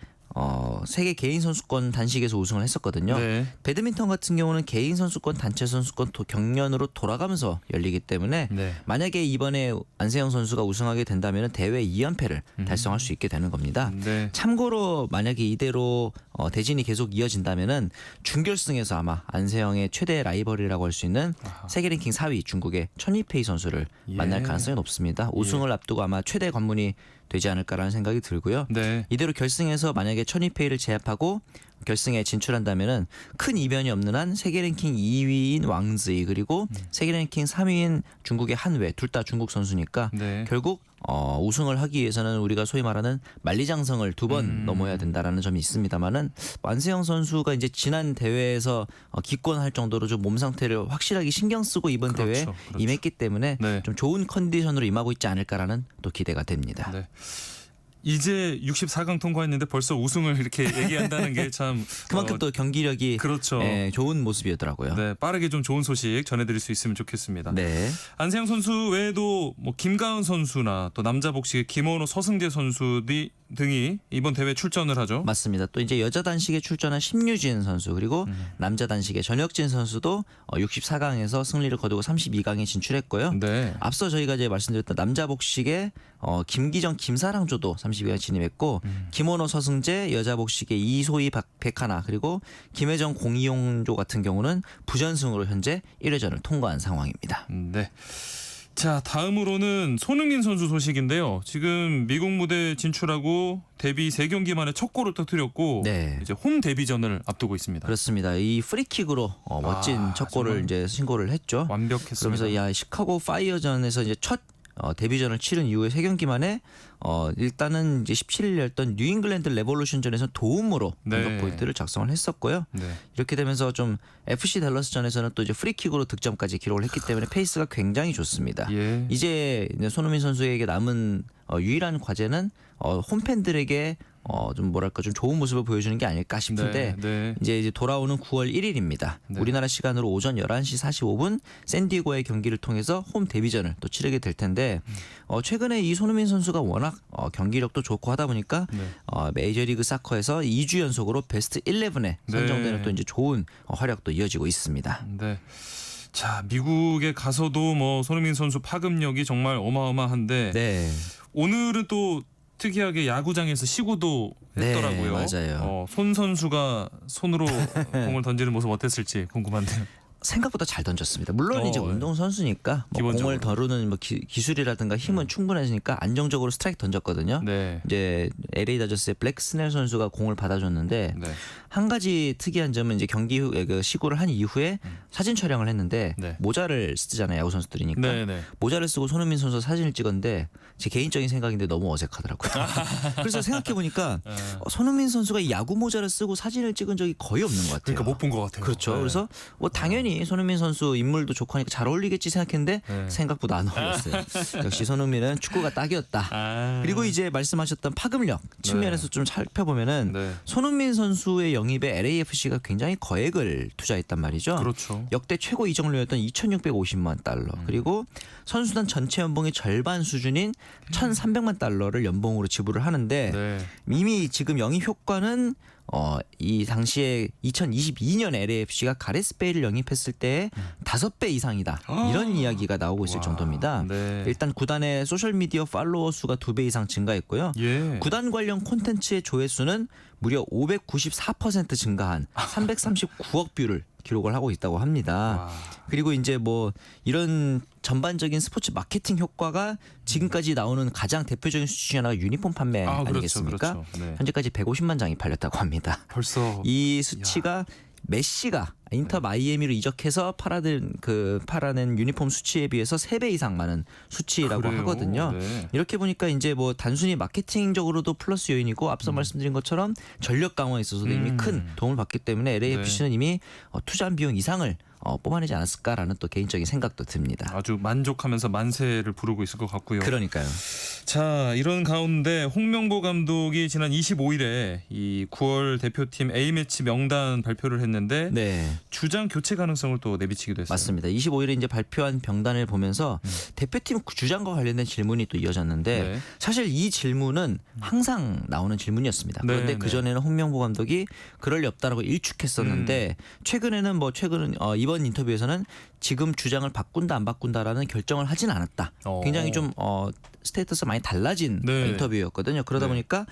세계 개인 선수권 단식에서 우승을 했었거든요. 네. 배드민턴 같은 경우는 개인 선수권, 단체 선수권 경연으로 돌아가면서 열리기 때문에 네. 만약에 이번에 안세영 선수가 우승하게 된다면 대회 2연패를 달성할 수 있게 되는 겁니다. 네. 참고로 만약에 이대로 대진이 계속 이어진다면은 준결승에서 아마 안세영의 최대 라이벌이라고 할 수 있는 세계 랭킹 4위 중국의 천이페이 선수를 예. 만날 가능성이 높습니다. 우승을 앞두고 아마 최대 관문이 되지 않을까라는 생각이 들고요. 네. 이대로 결승에서 만약에 천이페이를 제압하고 결승에 진출한다면은 큰 이변이 없는 한 세계 랭킹 2위인 왕즈이 그리고 세계 랭킹 3위인 중국의 한웨 둘 다 중국 선수니까 네. 결국 우승을 하기 위해서는 우리가 소위 말하는 만리장성을 2번 넘어야 된다라는 점이 있습니다만은 안세영 선수가 이제 지난 대회에서 기권할 정도로 좀 몸 상태를 확실하게 신경 쓰고 이번 그렇죠, 대회에 그렇죠. 임했기 때문에 네. 좀 좋은 컨디션으로 임하고 있지 않을까라는 또 기대가 됩니다. 네. 이제 64강 통과했는데 벌써 우승을 이렇게 얘기한다는 게 참 그만큼 또 경기력이 그렇죠. 좋은 모습이었더라고요. 네, 빠르게 좀 좋은 소식 전해드릴 수 있으면 좋겠습니다. 네. 안세영 선수 외에도 뭐 김가은 선수나 또 남자 복식의 김원호, 서승재 선수 등이 이번 대회 출전을 하죠. 맞습니다. 또 이제 여자 단식에 출전한 심유진 선수 그리고 남자 단식의 전혁진 선수도 64강에서 승리를 거두고 32강에 진출했고요. 네. 앞서 저희가 이제 말씀드렸던 남자 복식의 김기정, 김사랑조도 32강 진입했고 김원호, 서승재, 여자 복식의 이소희, 백하나 그리고 김혜정, 공이용조 같은 경우는 부전승으로 현재 1회전을 통과한 상황입니다. 네. 자, 다음으로는 손흥민 선수 소식인데요. 지금 미국 무대 진출하고 데뷔 3경기 만에 첫 골을 터뜨렸고 네. 이제 홈 데뷔전을 앞두고 있습니다. 그렇습니다. 이 프리킥으로 멋진 첫 골을 정말 이제 신고를 했죠. 완벽했습니다. 그러면서 야 시카고 파이어전에서 이제 첫 데뷔전을 치른 이후에 3경기 만에 일단은 이제 17일 열렸던 뉴잉글랜드 레볼루션전에서 도움으로 네. 공격 포인트를 작성을 했었고요. 네. 이렇게 되면서 좀 FC 댈러스전에서는 또 이제 프리킥으로 득점까지 기록을 했기 때문에 페이스가 굉장히 좋습니다. 예. 이제 손흥민 선수에게 남은 유일한 과제는 홈팬들에게 좀 뭐랄까 좀 좋은 모습을 보여주는 게 아닐까 싶은데 네. 이제 돌아오는 9월 1일입니다. 네. 우리나라 시간으로 오전 11시 45분 샌디에고의 경기를 통해서 홈 데뷔전을 또 치르게 될 텐데 최근에 이 손흥민 선수가 워낙 경기력도 좋고 하다 보니까 네. 메이저리그 사커에서 2주 연속으로 베스트 11에 선정되는 네. 또 이제 좋은 활약도 이어지고 있습니다. 네. 자, 미국에 가서도 뭐 손흥민 선수 파급력이 정말 어마어마한데 네. 오늘은 또 특이하게 야구장에서 시구도 네, 했더라고요. 맞아요. 손 선수가 손으로 공을 던지는 모습 어땠을지 궁금한데요. 생각보다 잘 던졌습니다. 물론 이제 운동 선수니까 뭐 기본적으로. 공을 다루는 뭐 기술이라든가 힘은 충분하시니까 안정적으로 스트라이크 던졌거든요. 네. 이제 LA 다저스의 블랙 스넬 선수가 공을 받아줬는데 네. 한 가지 특이한 점은 이제 경기 후 시구를 한 이후에 사진 촬영을 했는데 네. 모자를 쓰잖아요, 야구 선수들이니까. 네. 모자를 쓰고 손흥민 선수 사진을 찍었는데 제 개인적인 생각인데 너무 어색하더라고요. 그래서 생각해 보니까 손흥민 선수가 이 야구 모자를 쓰고 사진을 찍은 적이 거의 없는 것 같아요. 그러니까 못 본 것 같아요. 그렇죠. 네. 그래서 뭐 당연히 손흥민 선수 인물도 좋고 하니까 잘 어울리겠지 생각했는데 네. 생각보다 안 어울렸어요. 역시 손흥민은 축구가 딱이었다. 그리고 이제 말씀하셨던 파급력 측면에서 좀 살펴보면은 네. 손흥민 선수의 영입에 LAFC가 굉장히 거액을 투자했단 말이죠. 그렇죠. 역대 최고 이적료였던 2,650만 달러 그리고 선수단 전체 연봉의 절반 수준인 1,300만 달러를 연봉으로 지불을 하는데 네. 이미 지금 영입 효과는 이 당시에 2022년 LAFC가 가레스 베일을 영입했을 때 5배 이상이다. 이런 이야기가 나오고 있을 와, 정도입니다. 네. 일단 구단의 소셜미디어 팔로워 수가 2배 이상 증가했고요. 예. 구단 관련 콘텐츠의 조회수는 무려 594% 증가한 339억 뷰를 기록을 하고 있다고 합니다. 와. 그리고 이제 뭐 이런 전반적인 스포츠 마케팅 효과가 지금까지 나오는 가장 대표적인 수치 중에 하나가 유니폼 판매 아니겠습니까? 그렇죠. 네. 현재까지 150만 장이 팔렸다고 합니다. 벌써 이 수치가 메시가 인터 마이애미로 이적해서 팔아낸 유니폼 수치에 비해서 3배 이상 많은 수치라고 그래요? 하거든요. 네. 이렇게 보니까 이제 뭐 단순히 마케팅적으로도 플러스 요인이고 앞서 말씀드린 것처럼 전력 강화에 있어서도 이미 큰 도움을 받기 때문에 LAFC는 이미 투자한 비용 이상을 뽑아내지 않았을까라는 또 개인적인 생각도 듭니다. 아주 만족하면서 만세를 부르고 있을 것 같고요. 그러니까요. 자, 이런 가운데 홍명보 감독이 지난 25일에 이 9월 대표팀 A매치 명단 발표를 했는데 네. 주장 교체 가능성을 또 내비치기도 했어요. 맞습니다. 25일에 이제 발표한 명단을 보면서 대표팀 주장과 관련된 질문이 또 이어졌는데 네. 사실 이 질문은 항상 나오는 질문이었습니다. 그런데 네, 그 전에는 홍명보 감독이 그럴 리 없다라고 일축했었는데 최근에는 이번 인터뷰에서는 지금 주장을 바꾼다 안 바꾼다라는 결정을 하진 않았다. 굉장히 좀 스테이터스 많이 달라진 네. 인터뷰였거든요. 그러다 네. 보니까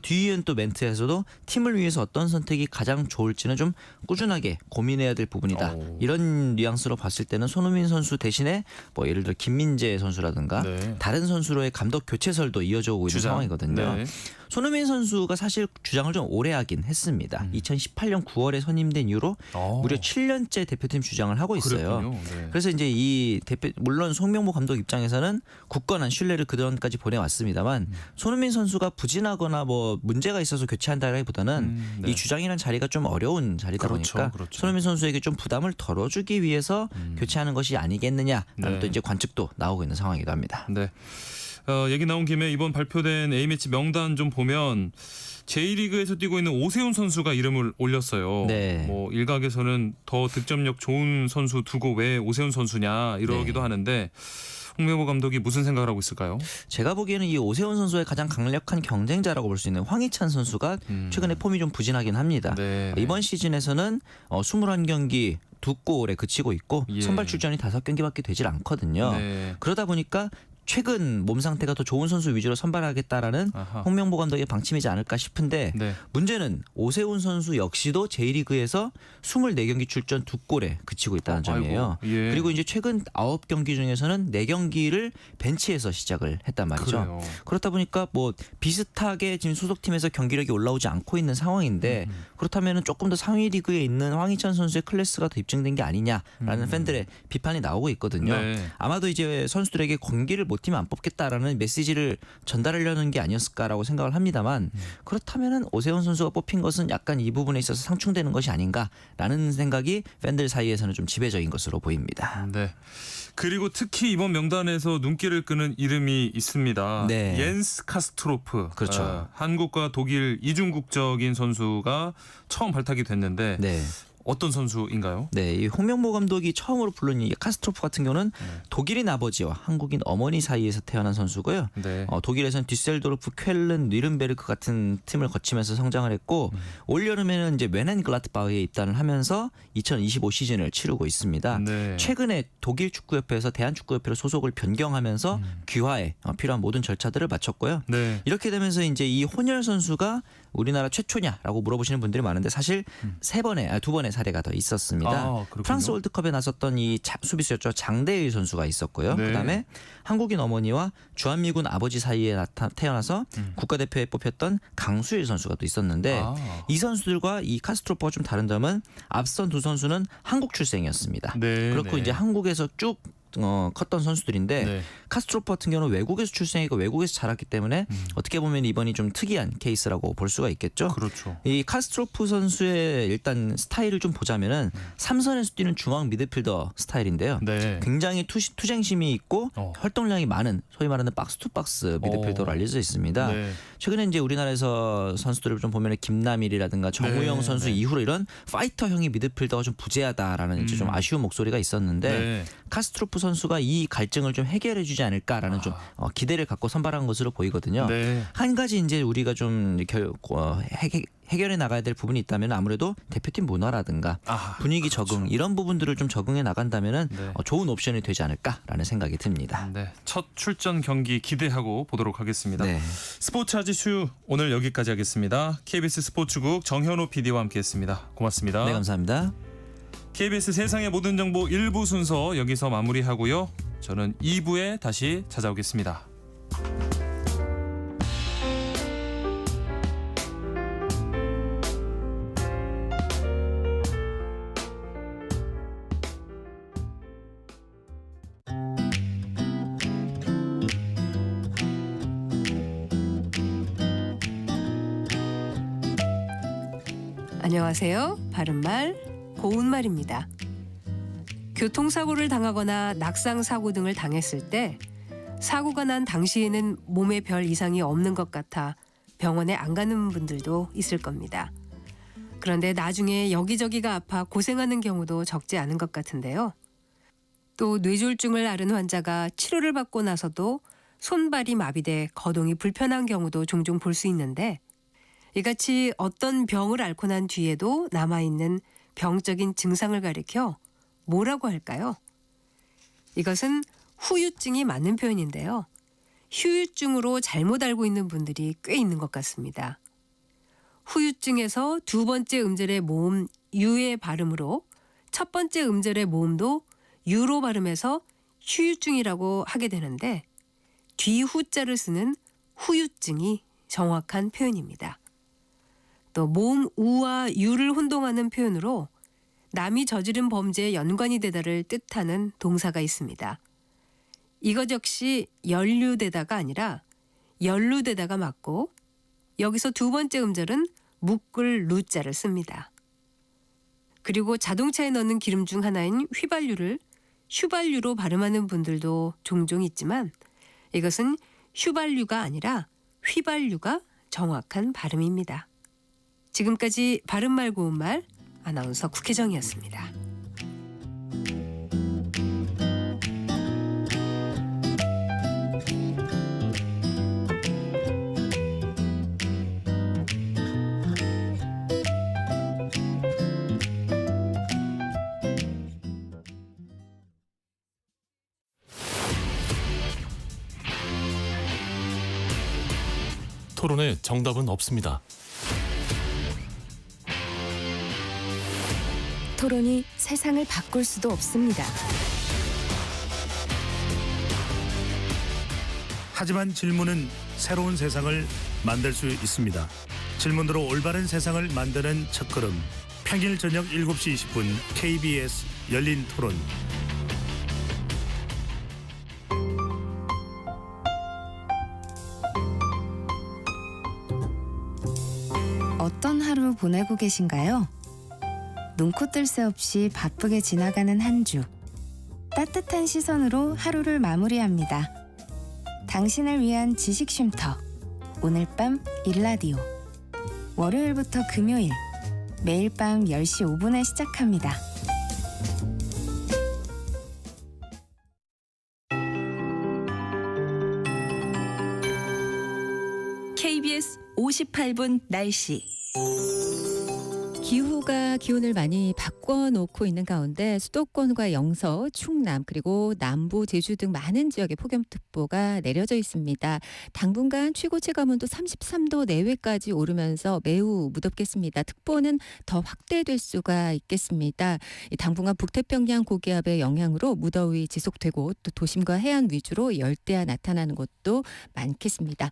뒤이은 또 멘트에서도 팀을 위해서 어떤 선택이 가장 좋을지는 좀 꾸준하게 고민해야 될 부분이다. 이런 뉘앙스로 봤을 때는 손흥민 선수 대신에 뭐 예를 들어 김민재 선수라든가 네. 다른 선수로의 감독 교체설도 이어져 오고 있는 주장. 상황이거든요. 네. 손흥민 선수가 사실 주장을 좀 오래 하긴 했습니다. 2018년 9월에 선임된 이후로 무려 7년째 대표팀 주장을 하고 있어요. 그랬군요. 네. 그래서 이제 이 물론 송명보 감독 입장에서는 굳건한 신뢰를 그동안까지 보내왔습니다만 손흥민 선수가 부진하거나 뭐 문제가 있어서 교체한다기보다는 네. 이 주장이란 자리가 좀 어려운 자리다 그렇죠, 보니까 그렇죠. 손흥민 선수에게 좀 부담을 덜어주기 위해서 교체하는 것이 아니겠느냐라는 네. 또 이제 관측도 나오고 있는 상황이기도 합니다. 네. 얘기 나온 김에 이번 발표된 A매치 명단 좀 보면 J리그에서 뛰고 있는 오세훈 선수가 이름을 올렸어요. 네. 뭐 일각에서는 더 득점력 좋은 선수 두고 왜 오세훈 선수냐 이러기도 네. 하는데 홍명보 감독이 무슨 생각을 하고 있을까요? 제가 보기에는 이 오세훈 선수의 가장 강력한 경쟁자라고 볼 수 있는 황희찬 선수가 최근에 폼이 좀 부진하긴 합니다. 네, 네. 이번 시즌에서는 21경기 2골에 그치고 있고 예. 선발 출전이 5경기밖에 되질 않거든요. 네. 그러다 보니까 최근 몸 상태가 더 좋은 선수 위주로 선발하겠다라는 아하. 홍명보 감독의 방침이지 않을까 싶은데 네. 문제는 오세훈 선수 역시도 J리그에서 24경기 출전 2골에 그치고 있다는 점이에요. 아이고, 예. 그리고 이제 최근 9경기 중에서는 4경기를 벤치에서 시작을 했단 말이죠. 그래요. 그렇다 보니까 뭐 비슷하게 지금 소속팀에서 경기력이 올라오지 않고 있는 상황인데 그렇다면 조금 더 상위 리그에 있는 황희찬 선수의 클래스가 더 입증된 게 아니냐라는 팬들의 비판이 나오고 있거든요. 네. 아마도 이제 선수들에게 경기를 못 뛰면 안 뽑겠다라는 메시지를 전달하려는 게 아니었을까라고 생각을 합니다만 그렇다면은 오세훈 선수가 뽑힌 것은 약간 이 부분에 있어서 상충되는 것이 아닌가라는 생각이 팬들 사이에서는 좀 지배적인 것으로 보입니다. 네. 그리고 특히 이번 명단에서 눈길을 끄는 이름이 있습니다. 네. 옌스 카스트로프. 그렇죠. 한국과 독일 이중 국적인 선수가 처음 발탁이 됐는데 네. 어떤 선수인가요? 네, 이 홍명보 감독이 처음으로 부른 이 카스트로프 같은 경우는 독일인 아버지와 한국인 어머니 사이에서 태어난 선수고요. 네. 독일에서는 뒤셀도르프, 쾰른, 뉘른베르크 같은 팀을 거치면서 성장을 했고 올 여름에는 이제 웬헨글라트바흐에 입단을 하면서 2025 시즌을 치르고 있습니다. 네. 최근에 독일 축구협회에서 대한축구협회로 소속을 변경하면서 귀화에 필요한 모든 절차들을 마쳤고요. 네. 이렇게 되면서 이제 이 혼혈 선수가 우리나라 최초냐라고 물어보시는 분들이 많은데 사실 두 번의 사례가 더 있었습니다. 그렇군요. 프랑스 월드컵에 나섰던 이 수비수였죠. 장대일 선수가 있었고요. 네. 그다음에 한국인 어머니와 주한미군 아버지 사이에 태어나서 국가대표에 뽑혔던 강수일 선수가 또 있었는데 이 선수들과 이 카스트로프가 좀 다른 점은 앞선 두 선수는 한국 출생이었습니다. 네, 그렇고 네. 이제 한국에서 쭉 컸던 선수들인데 네. 카스트로프 같은 경우는 외국에서 출생이고 외국에서 자랐기 때문에 어떻게 보면 이번이 좀 특이한 케이스라고 볼 수가 있겠죠. 그렇죠. 이 카스트로프 선수의 일단 스타일을 좀 보자면은 삼선에서 뛰는 중앙 미드필더 스타일인데요. 네. 굉장히 투쟁심이 있고 활동량이 많은 소위 말하는 박스 투 박스 미드필더로 알려져 있습니다. 네. 최근에 이제 우리나라에서 선수들을 좀 보면은 김남일이라든가 정우영 네, 선수 네. 이후로 이런 파이터형의 미드필더가 좀 부재하다라는 이제 좀 아쉬운 목소리가 있었는데 네. 카스트로프 선수가 이 갈증을 좀 해결해주지 않을까라는 좀 기대를 갖고 선발한 것으로 보이거든요. 네. 한 가지 이제 우리가 좀 해결해 나가야 될 부분이 있다면 아무래도 대표팀 문화라든가 분위기 적응 이런 부분들을 좀 적응해 나간다면은 네. 좋은 옵션이 되지 않을까라는 생각이 듭니다. 네, 첫 출전 경기 기대하고 보도록 하겠습니다. 네. 스포츠 아지슈 오늘 여기까지 하겠습니다. KBS 스포츠국 정현호 PD와 함께했습니다. 고맙습니다. 네, 감사합니다. KBS 세상의 모든 정보 1부 순서 여기서 마무리하고요. 저는 2부에 다시 찾아오겠습니다. 안녕하세요. 바른말 고운말입니다. 교통사고를 당하거나 낙상사고 등을 당했을 때 사고가 난 당시에는 몸에 별 이상이 없는 것 같아 병원에 안 가는 분들도 있을 겁니다. 그런데 나중에 여기저기가 아파 고생하는 경우도 적지 않은 것 같은데요. 또 뇌졸중을 앓은 환자가 치료를 받고 나서도 손발이 마비돼 거동이 불편한 경우도 종종 볼 수 있는데 이같이 어떤 병을 앓고 난 뒤에도 남아있는 병적인 증상을 가리켜 뭐라고 할까요? 이것은 후유증이 맞는 표현인데요. 휴유증으로 잘못 알고 있는 분들이 꽤 있는 것 같습니다. 후유증에서 두 번째 음절의 모음 유의 발음으로 첫 번째 음절의 모음도 유로 발음해서 휴유증이라고 하게 되는데 뒤후자를 쓰는 후유증이 정확한 표현입니다. 또 모음 우와 유를 혼동하는 표현으로 남이 저지른 범죄에 연관이 되다를 뜻하는 동사가 있습니다. 이것 역시 연루되다가 아니라 연루되다가 맞고 여기서 두 번째 음절은 묶을 루자를 씁니다. 그리고 자동차에 넣는 기름 중 하나인 휘발유를 휘발유로 발음하는 분들도 종종 있지만 이것은 휘발유가 아니라 휘발유가 정확한 발음입니다. 지금까지 바른말 고운말 아나운서 국혜정이었습니다. 토론에 정답은 없습니다. 토론이 세상을 바꿀 수도 없습니다. 하지만 질문은 새로운 세상을 만들 수 있습니다. 질문으로 올바른 세상을 만드는 첫걸음. 평일 저녁 7시 20분 KBS 열린 토론. 어떤 하루 보내고 계신가요? 눈코 뜰 새 없이 바쁘게 지나가는 한 주. 따뜻한 시선으로 하루를 마무리합니다. 당신을 위한 지식 쉼터. 오늘 밤 일라디오. 월요일부터 금요일. 매일 밤 10시 5분에 시작합니다. KBS 58분 날씨. 기후가 기온을 많이 바꿔놓고 있는 가운데 수도권과 영서, 충남 그리고 남부, 제주 등 많은 지역에 폭염특보가 내려져 있습니다. 당분간 최고 체감온도 33도 내외까지 오르면서 매우 무덥겠습니다. 특보는 더 확대될 수가 있겠습니다. 당분간 북태평양 고기압의 영향으로 무더위 지속되고 또 도심과 해안 위주로 열대야 나타나는 곳도 많겠습니다.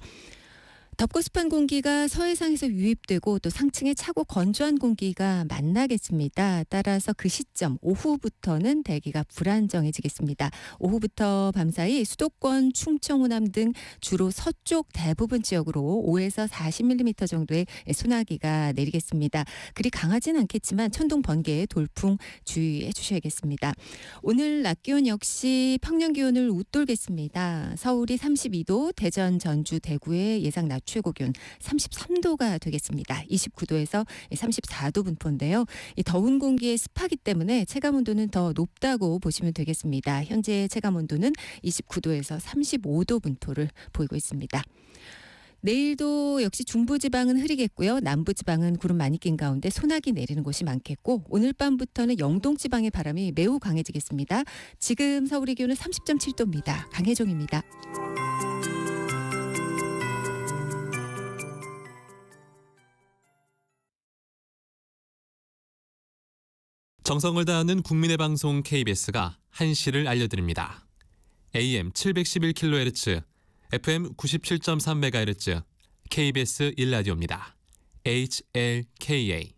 덥고 습한 공기가 서해상에서 유입되고 또 상층에 차고 건조한 공기가 만나겠습니다. 따라서 그 시점 오후부터는 대기가 불안정해지겠습니다. 오후부터 밤사이 수도권, 충청, 호남 등 주로 서쪽 대부분 지역으로 5에서 40mm 정도의 소나기가 내리겠습니다. 그리 강하진 않겠지만 천둥, 번개, 돌풍 주의해 주셔야겠습니다. 오늘 낮 기온 역시 평년 기온을 웃돌겠습니다. 서울이 32도, 대전, 전주, 대구의 예상 낮 최고 기온 33도가 되겠습니다. 29도에서 34도 분포인데요. 이 더운 공기의 습하기 때문에 체감온도는 더 높다고 보시면 되겠습니다. 현재 체감온도는 29도에서 35도 분포를 보이고 있습니다. 내일도 역시 중부지방은 흐리겠고요. 남부지방은 구름 많이 낀 가운데 소나기 내리는 곳이 많겠고 오늘 밤부터는 영동지방의 바람이 매우 강해지겠습니다. 지금 서울의 기온은 30.7도입니다. 강혜종입니다. 정성을 다하는 국민의 방송 KBS가 한시를 알려드립니다. AM 711kHz, FM 97.3MHz, KBS 1라디오입니다. HLKA.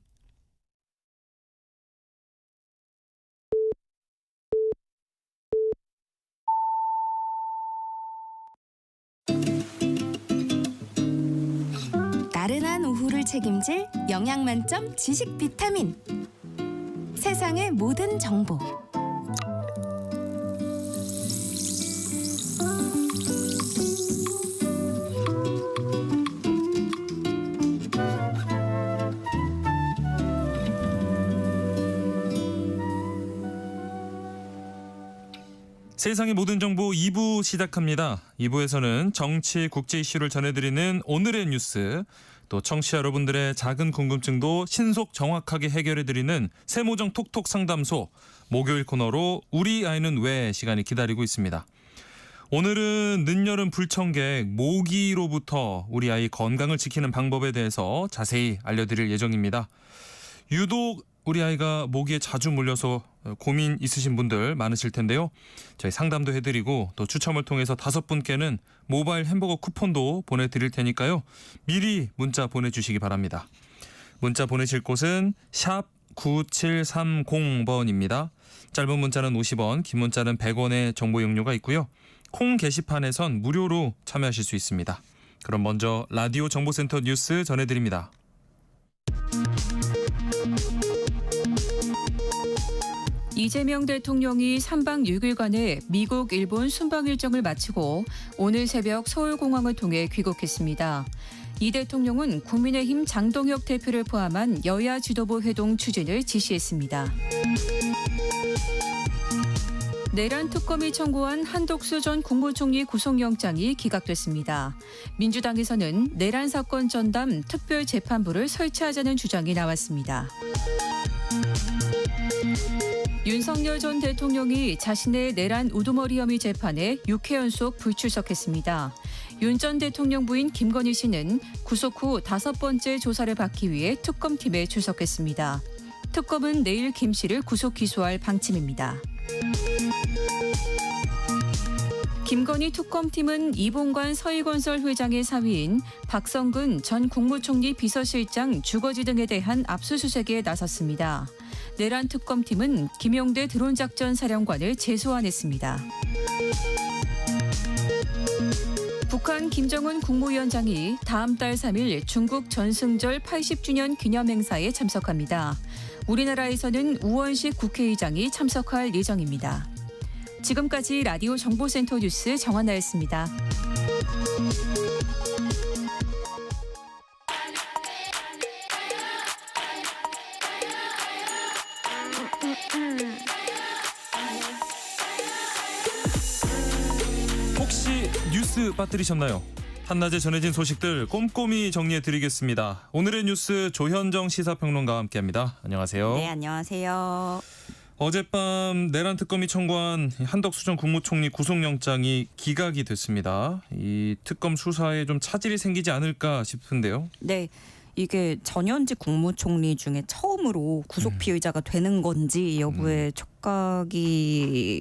나른한 오후를 책임질 영양 만점 지식 비타민. 세상의 모든 정보. 세상의 모든 정보 2부 시작합니다. 2부에서는 정치, 국제 이슈를 전해드리는 오늘의 뉴스, 또 청취자 여러분들의 작은 궁금증도 신속 정확하게 해결해드리는 세모정 톡톡 상담소, 목요일 코너로 우리 아이는 왜 시간이 기다리고 있습니다. 오늘은 늦여름 불청객 모기로부터 우리 아이 건강을 지키는 방법에 대해서 자세히 알려드릴 예정입니다. 유독 우리 아이가 모기에 자주 물려서 고민 있으신 분들 많으실 텐데요. 저희 상담도 해드리고 또 추첨을 통해서 5분께는 모바일 햄버거 쿠폰도 보내드릴 테니까요. 미리 문자 보내주시기 바랍니다. 문자 보내실 곳은 샵 9730번입니다. 짧은 문자는 50원, 긴 문자는 100원의 정보 용료가 있고요. 콩 게시판에선 무료로 참여하실 수 있습니다. 그럼 먼저 라디오 정보센터 뉴스 전해드립니다. 이재명 대통령이 3박 6일간의 미국, 일본 순방 일정을 마치고 오늘 새벽 서울공항을 통해 귀국했습니다. 이 대통령은 국민의힘 장동혁 대표를 포함한 여야 지도부 회동 추진을 지시했습니다. 내란 특검이 청구한 한덕수 전 국무총리 구속영장이 기각됐습니다. 민주당에서는 내란 사건 전담 특별재판부를 설치하자는 주장이 나왔습니다. 윤석열 전 대통령이 자신의 내란 우두머리 혐의 재판에 6회 연속 불출석했습니다. 윤 전 대통령 부인 김건희 씨는 구속 후 5번째 조사를 받기 위해 특검팀에 출석했습니다. 특검은 내일 김 씨를 구속 기소할 방침입니다. 김건희 특검팀은 이봉관 서희건설 회장의 사위인 박성근 전 국무총리 비서실장 주거지 등에 대한 압수수색에 나섰습니다. 내란 특검팀은 김용대 드론작전 사령관을 재소환했습니다. 북한 김정은 국무위원장이 다음 달 3일 중국 전승절 80주년 기념행사에 참석합니다. 우리나라에서는 우원식 국회의장이 참석할 예정입니다. 지금까지 라디오 정보센터 뉴스 정한나였습니다. 혹시 뉴스 빠뜨리셨나요? 한낮에 전해진 소식들 꼼꼼히 정리해드리겠습니다. 오늘의 뉴스 조현정 시사평론가와 함께합니다. 안녕하세요. 네, 안녕하세요. 어젯밤 내란 특검이 청구한 한덕수 전 국무총리 구속영장이 기각이 됐습니다. 이 특검 수사에 좀 차질이 생기지 않을까 싶은데요. 네. 이게 전현직 국무총리 중에 처음으로 구속 피의자가 되는 건지 여부에 촉각이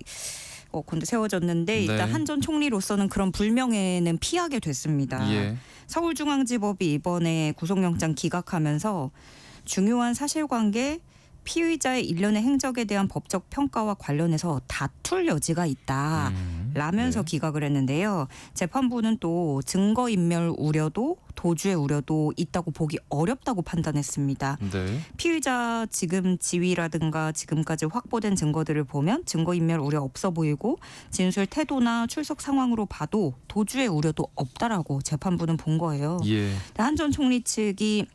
근데 세워졌는데 일단 한 전 총리로서는 그런 불명예는 피하게 됐습니다. 예. 서울중앙지법이 이번에 구속영장 기각하면서 중요한 사실관계 피의자의 일련의 행적에 대한 법적 평가와 관련해서 다툴 여지가 있다. 라면서 기각을 했는데요. 재판부는 또 증거인멸 우려도 도주의 우려도 있다고 보기 어렵다고 판단했습니다. 네. 피의자 지금 지위라든가 지금까지 확보된 증거들을 보면 증거인멸 우려 없어 보이고 진술 태도나 출석 상황으로 봐도 도주의 우려도 없다라고 재판부는 본 거예요. 예. 한 전 총리 측이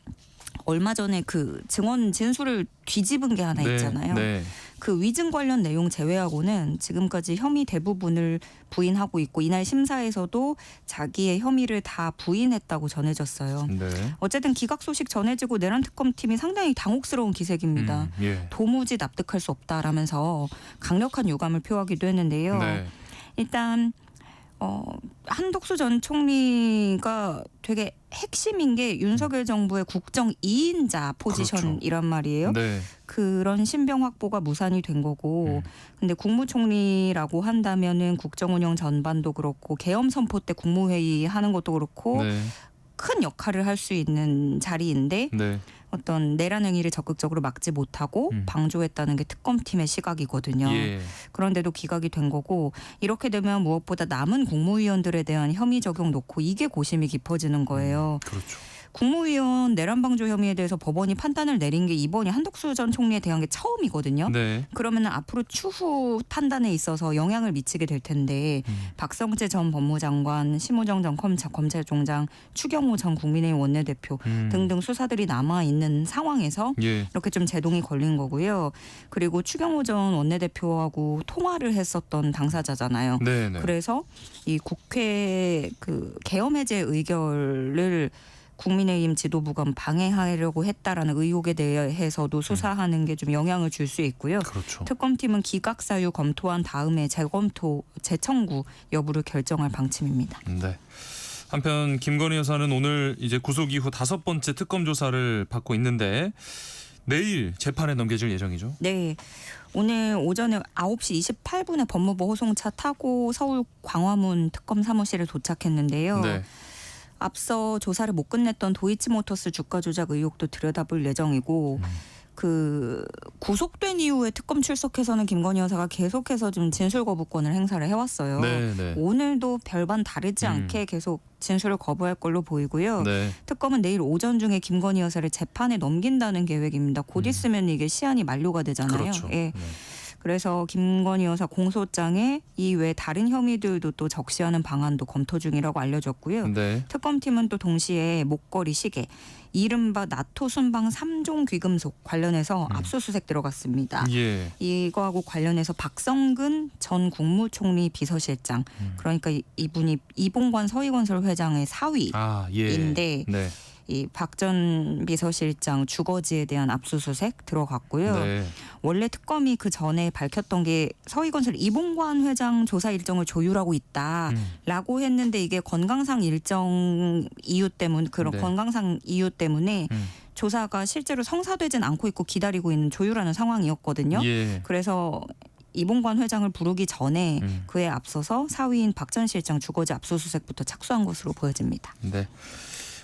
얼마 전에 그 증언 진술을 뒤집은 게 하나 있잖아요. 네. 그 위증 관련 내용 제외하고는 지금까지 혐의 대부분을 부인하고 있고 이날 심사에서도 자기의 혐의를 다 부인했다고 전해졌어요. 네. 어쨌든 기각 소식 전해지고 내란 특검팀이 상당히 당혹스러운 기색입니다. 예. 도무지 납득할 수 없다라면서 강력한 유감을 표하기도 했는데요. 네. 일단 한덕수 전 총리가 되게 핵심인 게 윤석열 정부의 국정 2인자 포지션이란 말이에요. 네. 그런 신병 확보가 무산이 된 거고 근데 국무총리라고 한다면은 국정 운영 전반도 그렇고 계엄 선포 때 국무회의 하는 것도 그렇고 네. 큰 역할을 할 수 있는 자리인데 네. 어떤 내란 행위를 적극적으로 막지 못하고 방조했다는 게 특검팀의 시각이거든요. 예. 그런데도 기각이 된 거고 이렇게 되면 무엇보다 남은 국무위원들에 대한 혐의 적용 놓고 이게 고심이 깊어지는 거예요. 그렇죠. 국무위원 내란 방조 혐의에 대해서 법원이 판단을 내린 게 이번이 한덕수 전 총리에 대한 게 처음이거든요. 네. 그러면 앞으로 추후 판단에 있어서 영향을 미치게 될 텐데 박성재 전 법무장관, 심우정 전 검찰총장, 추경호 전 국민의힘 원내대표 등등 수사들이 남아있는 상황에서 예. 이렇게 좀 제동이 걸린 거고요. 그리고 추경호 전 원내대표하고 통화를 했었던 당사자잖아요. 네. 네. 그래서 이 국회 그 계엄 해제 의결을 국민의힘 지도부가 방해하려고 했다라는 의혹에 대해서도 수사하는 게 좀 영향을 줄 수 있고요. 그렇죠. 특검팀은 기각 사유 검토한 다음에 재청구 여부를 결정할 방침입니다. 네. 한편 김건희 여사는 오늘 이제 구속 이후 5번째 특검 조사를 받고 있는데 내일 재판에 넘겨질 예정이죠. 네. 오늘 오전에 9시 28분에 법무부 호송차 타고 서울 광화문 특검 사무실에 도착했는데요. 네. 앞서 조사를 못 끝냈던 도이치모터스 주가 조작 의혹도 들여다볼 예정이고 그 구속된 이후에 특검 출석해서는 김건희 여사가 계속해서 좀 진술 거부권을 행사를 해왔어요. 네, 네. 오늘도 별반 다르지 않게 계속 진술을 거부할 걸로 보이고요. 네. 특검은 내일 오전 중에 김건희 여사를 재판에 넘긴다는 계획입니다. 곧 있으면 이게 시한이 만료가 되잖아요. 그렇죠. 예. 네. 그래서 김건희 여사 공소장에 이 외 다른 혐의들도 또 적시하는 방안도 검토 중이라고 알려졌고요. 네. 특검팀은 또 동시에 목걸이, 시계, 이른바 나토 순방 3종 귀금속 관련해서 압수수색 들어갔습니다. 예. 이거하고 관련해서 박성근 전 국무총리 비서실장, 그러니까 이분이 이봉관 서희건설 회장의 사위인데 아, 예. 네. 이 박 전 비서실장 주거지에 대한 압수수색 들어갔고요. 네. 원래 특검이 그 전에 밝혔던 게 서희건설 이봉관 회장 조사 일정을 조율하고 있다라고 했는데 이게 건강상 일정 이유 때문 그런 네. 건강상 이유 때문에 조사가 실제로 성사되진 않고 있고 기다리고 있는 조율하는 상황이었거든요. 예. 그래서 이봉관 회장을 부르기 전에 그에 앞서서 사위인 박 전 실장 주거지 압수수색부터 착수한 것으로 보여집니다. 네.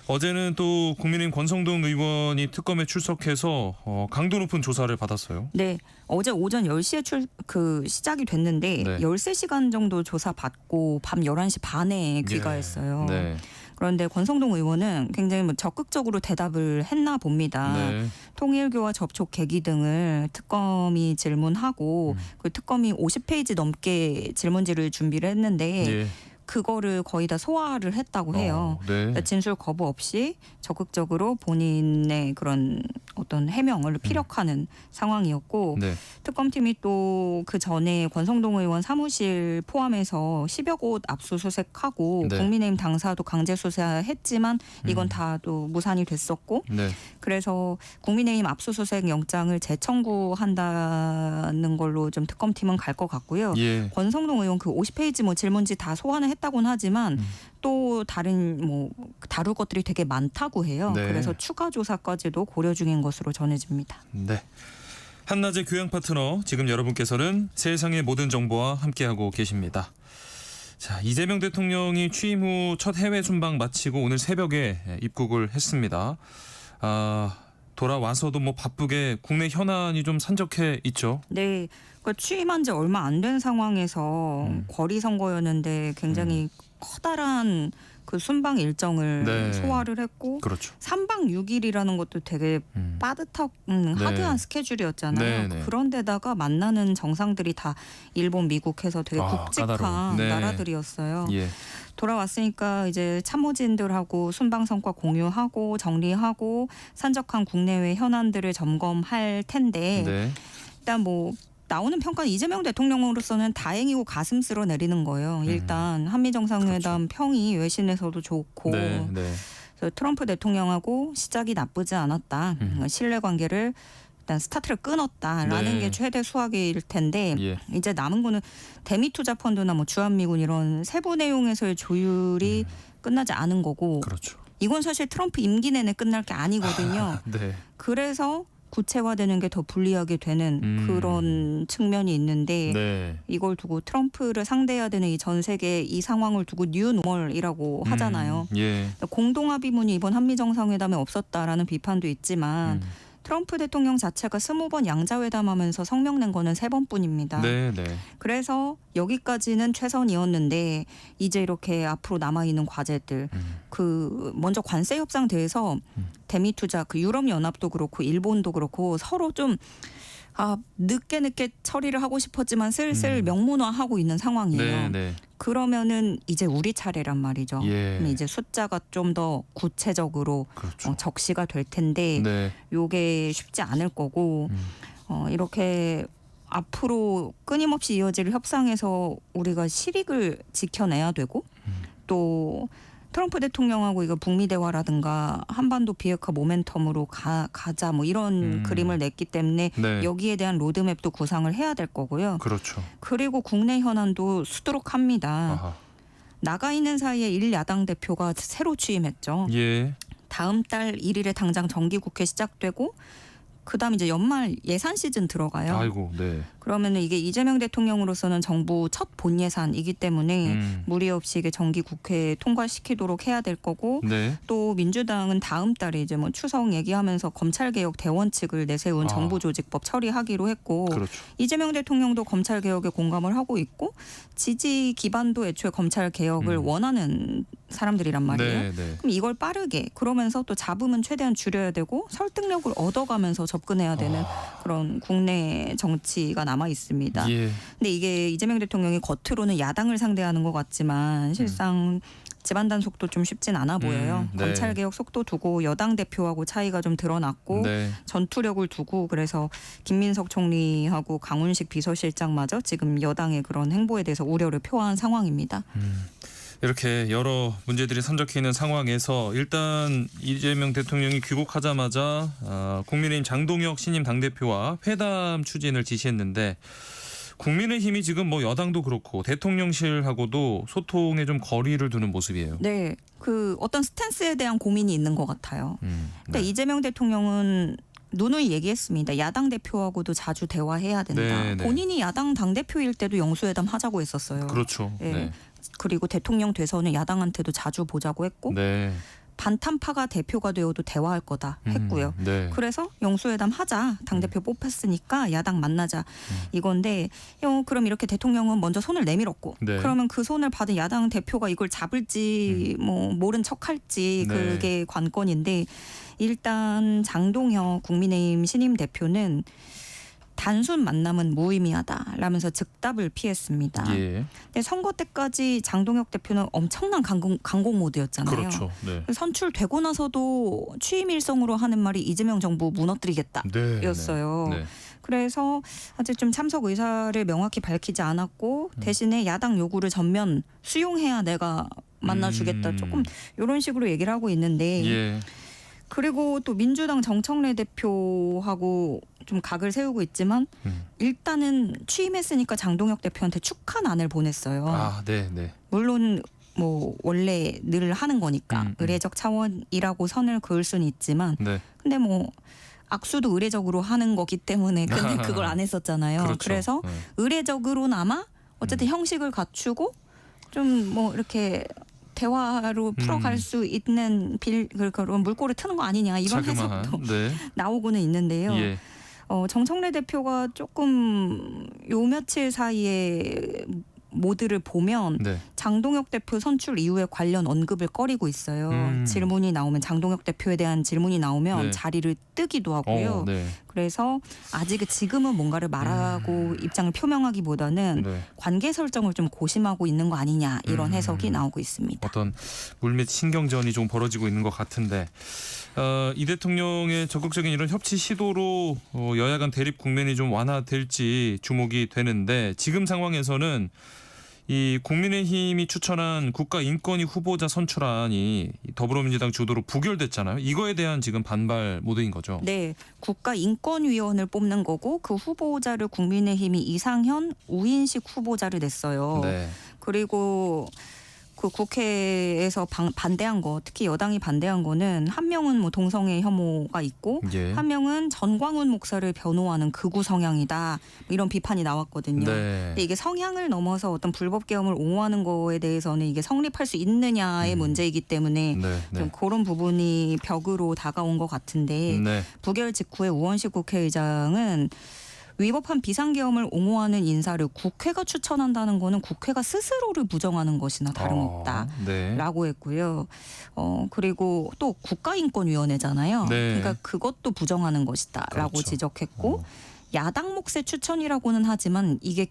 어제는 또 국민의힘 권성동 의원이 특검에 출석해서 강도 높은 조사를 받았어요. 네, 어제 오전 10시에 시작이 됐는데 네. 13시간 정도 조사 받고 밤 11시 반에 귀가했어요. 네. 그런데 권성동 의원은 굉장히 적극적으로 대답을 했나 봅니다. 네. 통일교와 접촉 계기 등을 특검이 질문하고 그 특검이 50페이지 넘게 질문지를 준비를 했는데 예. 그거를 거의 다 소화를 했다고 해요. 네. 그러니까 진술 거부 없이 적극적으로 본인의 그런 어떤 해명을 피력하는 상황이었고 네. 특검팀이 또 그 전에 권성동 의원 사무실 포함해서 10여 곳 압수수색하고 네. 국민의힘 당사도 강제 수사했지만 이건 다 또 무산이 됐었고 네. 그래서 국민의힘 압수수색 영장을 재청구한다는 걸로 좀 특검팀은 갈 것 같고요. 예. 권성동 의원 그 50페이지 질문지 다 소환을 했다고는 하지만 또 다른 다룰 것들이 되게 많다고 해요. 네. 그래서 추가 조사까지도 고려 중인 것으로 전해집니다. 네. 한낮의 교양 파트너 지금 여러분께서는 세상의 모든 정보와 함께하고 계십니다. 자, 이재명 대통령이 취임 후 첫 해외 순방 마치고 오늘 새벽에 입국을 했습니다. 돌아와서도 바쁘게 국내 현안이 좀 산적해 있죠. 네. 그러니까 취임한 지 얼마 안 된 상황에서 거리 선거였는데 굉장히 커다란 그 순방 일정을 네. 소화를 했고 그렇죠. 3박 6일이라는 것도 되게 빠듯하고 하드한 스케줄이었잖아요. 네, 네. 그런데다가 만나는 정상들이 다 일본, 미국 해서 되게 굵직한 까다로운. 네. 나라들이었어요. 예. 돌아왔으니까 이제 참모진들하고 순방 성과 공유하고 정리하고 산적한 국내외 현안들을 점검할 텐데 네. 일단 나오는 평가는 이재명 대통령으로서는 다행이고 가슴 쓸어 내리는 거예요. 일단 한미 정상회담 평이 외신에서도 좋고 네, 네. 그래서 트럼프 대통령하고 시작이 나쁘지 않았다. 신뢰관계를 일단 스타트를 끊었다라는 네. 게 최대 수확일 텐데 예. 이제 남은 거는 대미투자펀드나 뭐 주한미군 이런 세부 내용에서의 조율이 끝나지 않은 거고 그렇죠. 이건 사실 트럼프 임기 내내 끝날 게 아니거든요. 네. 그래서 구체화되는 게 더 불리하게 되는 그런 측면이 있는데 네. 이걸 두고 트럼프를 상대해야 되는 이 전 세계 이 상황을 두고 뉴노멀이라고 하잖아요. 예. 공동합의문이 이번 한미 정상회담에 없었다라는 비판도 있지만 트럼프 대통령 자체가 20번 양자회담하면서 성명 낸 거는 3번뿐입니다. 네, 네. 그래서 여기까지는 최선이었는데 이제 이렇게 앞으로 남아 있는 과제들 그 먼저 관세 협상 대해서 대미 투자 그 유럽 연합도 그렇고 일본도 그렇고 서로 좀 늦게 처리를 하고 싶었지만 슬슬 명문화하고 있는 상황이에요. 네, 네. 그러면은 이제 우리 차례란 말이죠. 예. 그럼 이제 숫자가 좀 더 구체적으로 그렇죠. 적시가 될 텐데 네. 요게 쉽지 않을 거고 이렇게 앞으로 끊임없이 이어질 협상에서 우리가 실익을 지켜내야 되고 또 트럼프 대통령하고 이거 북미 대화라든가 한반도 비핵화 모멘텀으로 가자 뭐 이런 그림을 냈기 때문에 네. 여기에 대한 로드맵도 구상을 해야 될 거고요. 그렇죠. 그리고 국내 현안도 수두룩합니다. 아하. 나가 있는 사이에 1야당 대표가 새로 취임했죠. 예. 다음 달 1일에 당장 정기국회 시작되고 그다음 이제 연말 예산 시즌 들어가요. 아이고, 네. 그러면은 이게 이재명 대통령으로서는 정부 첫 본예산이기 때문에 무리 없이 이게 정기국회에 통과시키도록 해야 될 거고 네. 또 민주당은 다음 달에 이제 뭐 추석 얘기하면서 검찰개혁 대원칙을 내세운 정부조직법 처리하기로 했고 그렇죠. 이재명 대통령도 검찰개혁에 공감을 하고 있고 지지 기반도 애초에 검찰개혁을 원하는 사람들이란 말이에요. 네, 네. 그럼 이걸 빠르게 그러면서 또 잡음은 최대한 줄여야 되고 설득력을 얻어가면서 접근해야 되는 그런 국내 정치가 남아 있습니다. 예. 근데 이게 이재명 대통령이 겉으로는 야당을 상대하는 것 같지만 실상 집안 단속도 좀 쉽진 않아 보여요. 네. 검찰개혁 속도 두고 여당 대표하고 차이가 좀 드러났고 네. 전투력을 두고 그래서 김민석 총리하고 강훈식 비서실장마저 지금 여당의 그런 행보에 대해서 우려를 표한 상황입니다. 이렇게 여러 문제들이 산적해 있는 상황에서 일단 이재명 대통령이 귀국하자마자 국민의힘 장동혁 신임 당대표와 회담 추진을 지시했는데 국민의힘이 지금 뭐 여당도 그렇고 대통령실하고도 소통에 좀 거리를 두는 모습이에요. 네, 그 어떤 스탠스에 대한 고민이 있는 것 같아요. 근데 이재명 대통령은 누누이 얘기했습니다. 야당 대표하고도 자주 대화해야 된다. 네, 네. 본인이 야당 당대표일 때도 영수회담 하자고 했었어요. 그렇죠. 네. 네. 그리고 대통령 돼서는 야당한테도 자주 보자고 했고 네. 반탄파가 대표가 되어도 대화할 거다 했고요. 네. 그래서 영수회담 하자. 당대표 뽑혔으니까 야당 만나자. 이건데 그럼 이렇게 대통령은 먼저 손을 내밀었고 네. 그러면 그 손을 받은 야당 대표가 이걸 잡을지 뭐 모른 척할지 네. 그게 관건인데 일단 장동혁 국민의힘 신임 대표는 단순 만남은 무의미하다라면서 즉답을 피했습니다. 예. 근데 선거 때까지 장동혁 대표는 엄청난 강공 모드였잖아요. 그렇죠. 네. 선출되고 나서도 취임 일성으로 하는 말이 이재명 정부 무너뜨리겠다였어요. 네. 네. 그래서 아직 좀 참석 의사를 명확히 밝히지 않았고 대신에 야당 요구를 전면 수용해야 내가 만나주겠다. 조금 이런 식으로 얘기를 하고 있는데 예. 그리고 또 민주당 정청래 대표하고 좀 각을 세우고 있지만 일단은 취임했으니까 장동혁 대표한테 축하난을 보냈어요. 아, 네, 네. 물론 뭐 원래 늘 하는 거니까 의례적 차원이라고 선을 그을 수는 있지만 네. 근데 뭐 악수도 의례적으로 하는 거기 때문에 근데 그걸 안 했었잖아요. 그렇죠. 그래서 네. 의례적으로나마 어쨌든 형식을 갖추고 좀 뭐 이렇게 대화로 풀어갈 수 있는 그런 물꼬를 트는 거 아니냐 이런 자그마한, 해석도 네. 나오고는 있는데요. 예. 정청래 대표가 조금 요 며칠 사이에 모드를 보면 네. 장동혁 대표 선출 이후에 관련 언급을 꺼리고 있어요. 질문이 나오면 장동혁 대표에 대한 질문이 나오면 네. 자리를 뜨기도 하고요. 네. 그래서 아직 지금은 뭔가를 말하고 입장을 표명하기보다는 네. 관계 설정을 좀 고심하고 있는 거 아니냐 이런 해석이 나오고 있습니다. 어떤 물밑 신경전이 좀 벌어지고 있는 것 같은데 이 대통령의 적극적인 이런 협치 시도로 여야 간 대립 국면이 좀 완화될지 주목이 되는데 지금 상황에서는 이 국민의힘이 추천한 국가인권위 후보자 선출안이 더불어민주당 주도로 부결됐잖아요. 이거에 대한 지금 반발 모드인 거죠. 네, 국가인권위원을 뽑는 거고 그 후보자를 국민의힘이 이상현, 우인식 후보자를 냈어요. 네. 그리고 그 국회에서 반대한 거, 특히 여당이 반대한 거는 한 명은 뭐 동성애 혐오가 있고 예. 한 명은 전광훈 목사를 변호하는 극우 성향이다 뭐 이런 비판이 나왔거든요. 네. 근데 이게 성향을 넘어서 어떤 불법 계엄을 옹호하는 거에 대해서는 이게 성립할 수 있느냐의 문제이기 때문에 네. 좀 그런 부분이 벽으로 다가온 것 같은데 네. 부결 직후에 우원식 국회의장은 위법한 비상계엄을 옹호하는 인사를 국회가 추천한다는 거는 국회가 스스로를 부정하는 것이나 다름없다라고 네. 했고요. 그리고 또 국가인권위원회잖아요. 네. 그러니까 그것도 부정하는 것이다라고 그렇죠. 지적했고 야당 몫의 추천이라고는 하지만 이게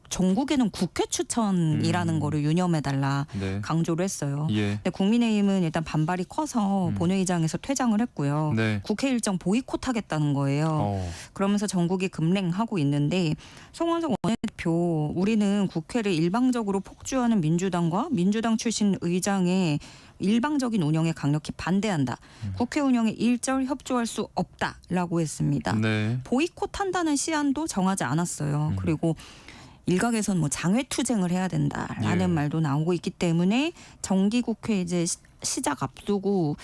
전국에는 국회 추천이라는 거를 유념해달라 네. 강조를 했어요. 예. 근데 국민의힘은 일단 반발이 커서 본회의장에서 퇴장을 했고요. 네. 국회 일정 보이콧하겠다는 거예요. 그러면서 전국이 급랭하고 있는데 송원석 원내대표 우리는 국회를 일방적으로 폭주하는 민주당과 민주당 출신 의장의 일방적인 운영에 강력히 반대한다. 국회 운영에 일절 협조할 수 없다라고 했습니다. 네. 보이콧한다는 시한도 정하지 않았어요. 그리고 일각에선 뭐 장외투쟁을 해야 된다라는 예. 말도 나오고 있기 때문에 정기국회 이제 시작 앞두고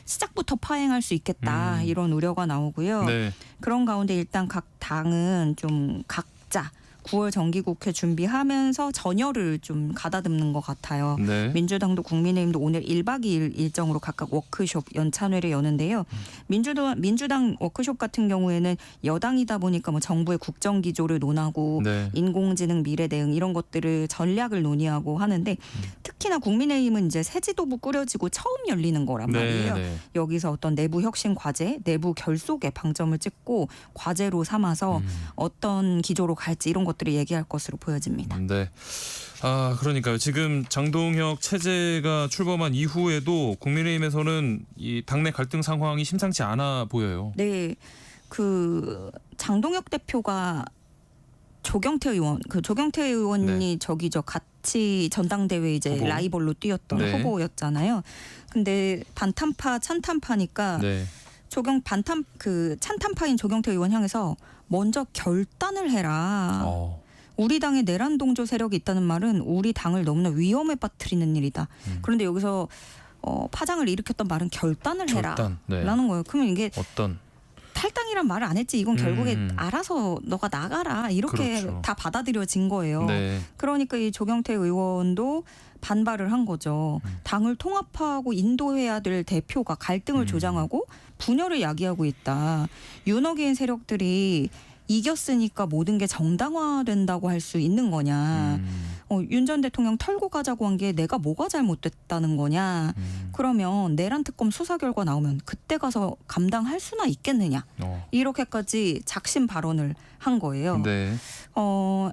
시작부터 파행할 수 있겠다 이런 우려가 나오고요. 네. 그런 가운데 일단 각 당은 좀 각자 9월 정기국회 준비하면서 전열을 좀 가다듬는 것 같아요. 네. 민주당도 국민의힘도 오늘 1박 2일 일정으로 각각 워크숍 연찬회를 여는데요. 민주당 워크숍 같은 경우에는 여당이다 보니까 뭐 정부의 국정기조를 논하고 네. 인공지능 미래 대응 이런 것들을 전략을 논의하고 하는데 특히나 국민의힘은 이제 새 지도부 꾸려지고 처음 열리는 거란 말이에요. 네. 여기서 어떤 내부 혁신 과제, 내부 결속에 방점을 찍고 과제로 삼아서 어떤 기조로 갈지 이런 것들을 얘기할 것으로 보여집니다. 네. 그러니까요. 지금 장동혁 체제가 출범한 이후에도 국민의힘에서는 이 당내 갈등 상황이 심상치 않아 보여요. 네, 그 장동혁 대표가 조경태 의원이 네. 저기죠 같이 전당대회 이제 후보. 라이벌로 뛰었던 네. 후보였잖아요. 근데 반탄파 찬탄파니까 네. 찬탄파인 조경태 의원 향해서 먼저 결단을 해라. 어. 우리 당에 내란 동조 세력이 있다는 말은 우리 당을 너무나 위험에 빠뜨리는 일이다. 그런데 여기서 파장을 일으켰던 말은 결단을 해라. 네. 라는 거예요. 그러면 이게 어떤 탈당이란 말을 안 했지. 이건 결국에 알아서 너가 나가라. 이렇게 그렇죠. 다 받아들여진 거예요. 네. 그러니까 이 조경태 의원도 반발을 한 거죠. 당을 통합하고 인도해야 될 대표가 갈등을 조장하고 분열을 야기하고 있다. 윤어게인 세력들이 이겼으니까 모든 게 정당화된다고 할 수 있는 거냐. 윤 전 대통령 털고 가자고 한 게 내가 뭐가 잘못됐다는 거냐. 그러면 내란 특검 수사 결과 나오면 그때 가서 감당할 수나 있겠느냐. 이렇게까지 작심 발언을 한 거예요. 네.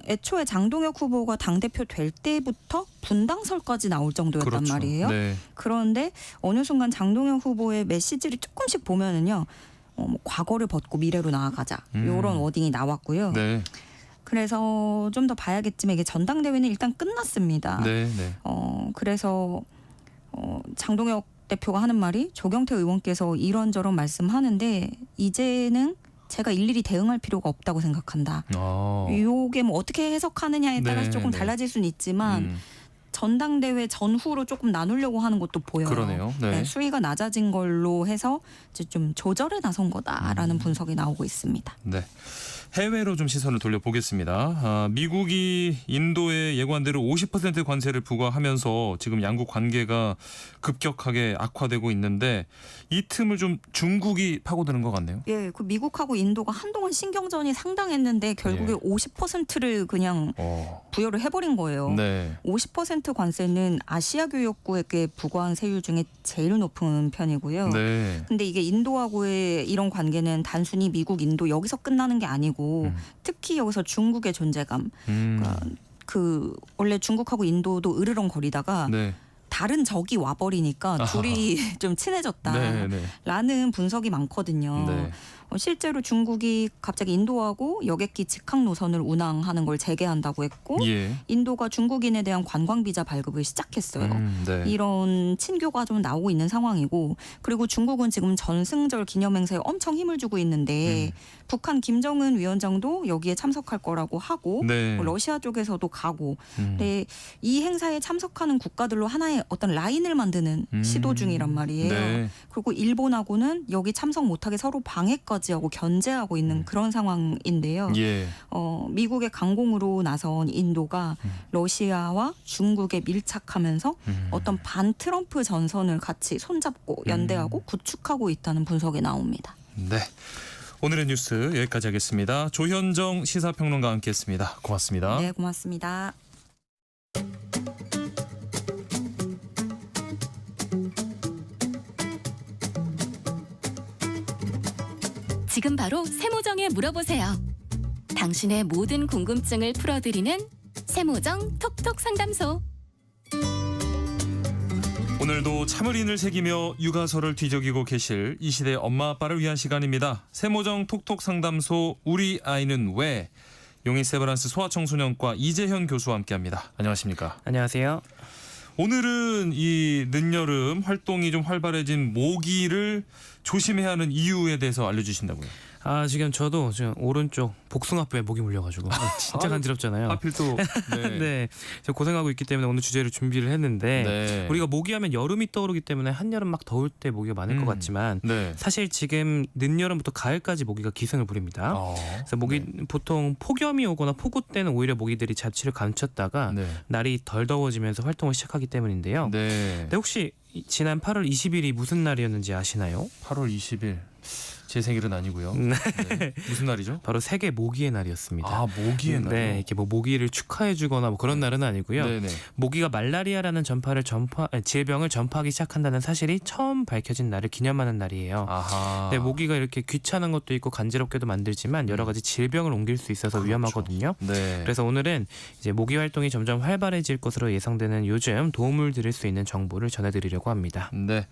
애초에 장동혁 후보가 당대표 될 때부터 분당설까지 나올 정도였단 그렇죠. 말이에요. 네. 그런데 어느 순간 장동혁 후보의 메시지를 조금씩 보면은요. 과거를 벗고 미래로 나아가자. 이런 워딩이 나왔고요. 네. 그래서 좀 더 봐야겠지만 이게 전당대회는 일단 끝났습니다. 네. 네. 그래서 장동혁 대표가 하는 말이 조경태 의원께서 이런저런 말씀하는데 이제는 제가 일일이 대응할 필요가 없다고 생각한다. 이게 뭐 어떻게 해석하느냐에 따라서 네, 조금 네. 달라질 수는 있지만 전당대회 전후로 조금 나누려고 하는 것도 보여요. 그러네요. 네. 수위가 낮아진 걸로 해서 이제 좀 조절에 나선 거다라는 분석이 나오고 있습니다. 네. 해외로 좀 시선을 돌려보겠습니다. 미국이 인도에 예고한대로 50% 관세를 부과하면서 지금 양국 관계가 급격하게 악화되고 있는데 이 틈을 좀 중국이 파고드는 것 같네요. 예, 그 미국하고 인도가 한동안 신경전이 상당했는데 결국에 50%를 그냥 부여를 해버린 거예요. 네. 50% 관세는 아시아 교역국에게 부과한 세율 중에 제일 높은 편이고요. 네. 근데 이게 인도하고의 이런 관계는 단순히 미국, 인도 여기서 끝나는 게 아니고 특히 여기서 중국의 존재감. 그러니까 그 원래 중국하고 인도도 으르렁거리다가 네. 다른 적이 와버리니까 둘이 좀 친해졌다라는 네, 네. 분석이 많거든요. 네. 실제로 중국이 갑자기 인도하고 여객기 직항 노선을 운항하는 걸 재개한다고 했고 예. 인도가 중국인에 대한 관광 비자 발급을 시작했어요. 네. 이런 친교가 좀 나오고 있는 상황이고 그리고 중국은 지금 전승절 기념행사에 엄청 힘을 주고 있는데 북한 김정은 위원장도 여기에 참석할 거라고 하고 네. 러시아 쪽에서도 가고 근데 이 행사에 참석하는 국가들로 하나의 어떤 라인을 만드는 시도 중이란 말이에요. 네. 그리고 일본하고는 여기 참석 못하게 서로 방해까지 하고 견제하고 있는 그런 상황인데요. 예. 미국의 강공으로 나선 인도가 러시아와 중국에 밀착하면서 어떤 반 트럼프 전선을 같이 손잡고 연대하고 구축하고 있다는 분석이 나옵니다. 네. 오늘의 뉴스 여기까지 하겠습니다. 조현정 시사평론가와 함께했습니다. 고맙습니다. 네, 고맙습니다. 지금 바로 세모정에 물어보세요. 당신의 모든 궁금증을 풀어드리는 세모정 톡톡 상담소. 오늘도 참을인을 새기며 육아서를 뒤적이고 계실 이 시대 엄마 아빠를 위한 시간입니다. 세모정 톡톡 상담소 우리 아이는 왜? 용인 세브란스 소아청소년과 이재현 교수와 함께합니다. 안녕하십니까? 안녕하세요. 오늘은 이 늦여름 활동이 좀 활발해진 모기를 조심해야 하는 이유에 대해서 알려주신다고요. 지금 저도 지금 오른쪽 복숭아뼈에 목이 물려가지고 진짜 간지럽잖아요. 하필 또 네. 네, 제가 고생하고 있기 때문에 오늘 주제를 준비를 했는데 네. 우리가 모기하면 여름이 떠오르기 때문에 한여름 막 더울 때 모기가 많을 것 같지만 네. 사실 지금 늦여름부터 가을까지 모기가 기승을 부립니다. 그래서 모기 보통 폭염이 오거나 폭우 때는 오히려 모기들이 자취를 감췄다가 네. 날이 덜 더워지면서 활동을 시작하기 때문인데요. 네. 근데 혹시 지난 8월 20일이 무슨 날이었는지 아시나요? 8월 20일 제 생일은 아니고요. 네. 무슨 날이죠? 바로 세계 모기의 날이었습니다. 모기의 날. 네, 이렇게 뭐 모기를 축하해주거나 뭐 그런 날은 아니고요. 네네. 모기가 말라리아라는 질병을 전파하기 시작한다는 사실이 처음 밝혀진 날을 기념하는 날이에요. 아하. 네, 모기가 이렇게 귀찮은 것도 있고 간지럽게도 만들지만 여러 가지 질병을 옮길 수 있어서 위험하거든요. 네. 그래서 오늘은 이제 모기 활동이 점점 활발해질 것으로 예상되는 요즘 도움을 드릴 수 있는 정보를 전해드리려고 합니다. 네,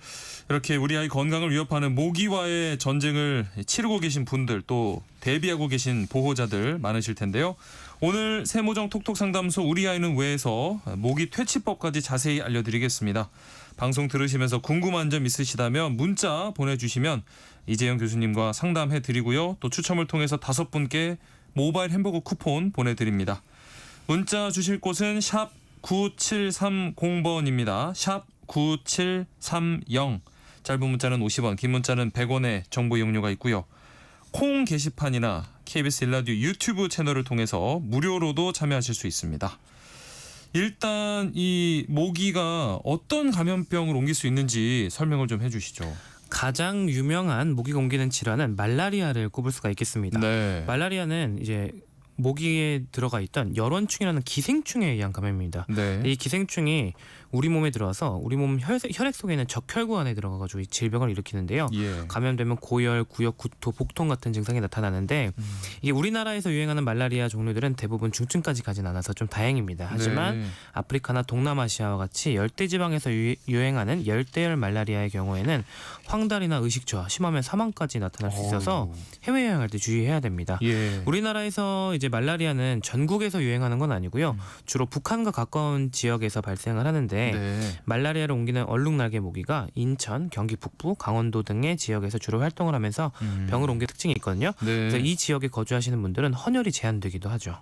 이렇게 우리 아이 건강을 위협하는 모기와의 전쟁을 치르고 계신 분들 또 대비하고 계신 보호자들 많으실 텐데요. 오늘 세모정 톡톡 상담소 우리 아이는 왜에서 모기 퇴치법까지 자세히 알려드리겠습니다. 방송 들으시면서 궁금한 점 있으시다면 문자 보내주시면 이재영 교수님과 상담해드리고요. 또 추첨을 통해서 5분께 모바일 햄버거 쿠폰 보내드립니다. 문자 주실 곳은 샵 9730번입니다. 샵 9730. 짧은 문자는 50원, 긴 문자는 100원의 정보 이용료가 있고요. 콩 게시판이나 KBS 일라디오 유튜브 채널을 통해서 무료로도 참여하실 수 있습니다. 일단 이 모기가 어떤 감염병을 옮길 수 있는지 설명을 좀 해주시죠. 가장 유명한 모기가 옮기는 질환은 말라리아를 꼽을 수가 있겠습니다. 네. 말라리아는 이제 모기에 들어가 있던 열원충이라는 기생충에 의한 감염입니다. 네. 이 기생충이 우리 몸에 들어와서 우리 몸 혈액 속에 있는 적혈구 안에 들어가가지고 이 질병을 일으키는데요. 예. 감염되면 고열, 구역, 구토, 복통 같은 증상이 나타나는데 이게 우리나라에서 유행하는 말라리아 종류들은 대부분 중증까지 가진 않아서 좀 다행입니다. 하지만 네. 아프리카나 동남아시아와 같이 열대지방에서 유행하는 열대열 말라리아의 경우에는 황달이나 의식저하, 심하면 사망까지 나타날 수 있어서 해외여행할 때 주의해야 됩니다. 예. 우리나라에서 이제 말라리아는 전국에서 유행하는 건 아니고요. 주로 북한과 가까운 지역에서 발생을 하는데 네. 말라리아를 옮기는 얼룩날개 모기가 인천, 경기 북부, 강원도 등의 지역에서 주로 활동을 하면서 병을 옮길 특징이 있거든요. 네. 그래서 이 지역에 거주하시는 분들은 헌혈이 제한되기도 하죠.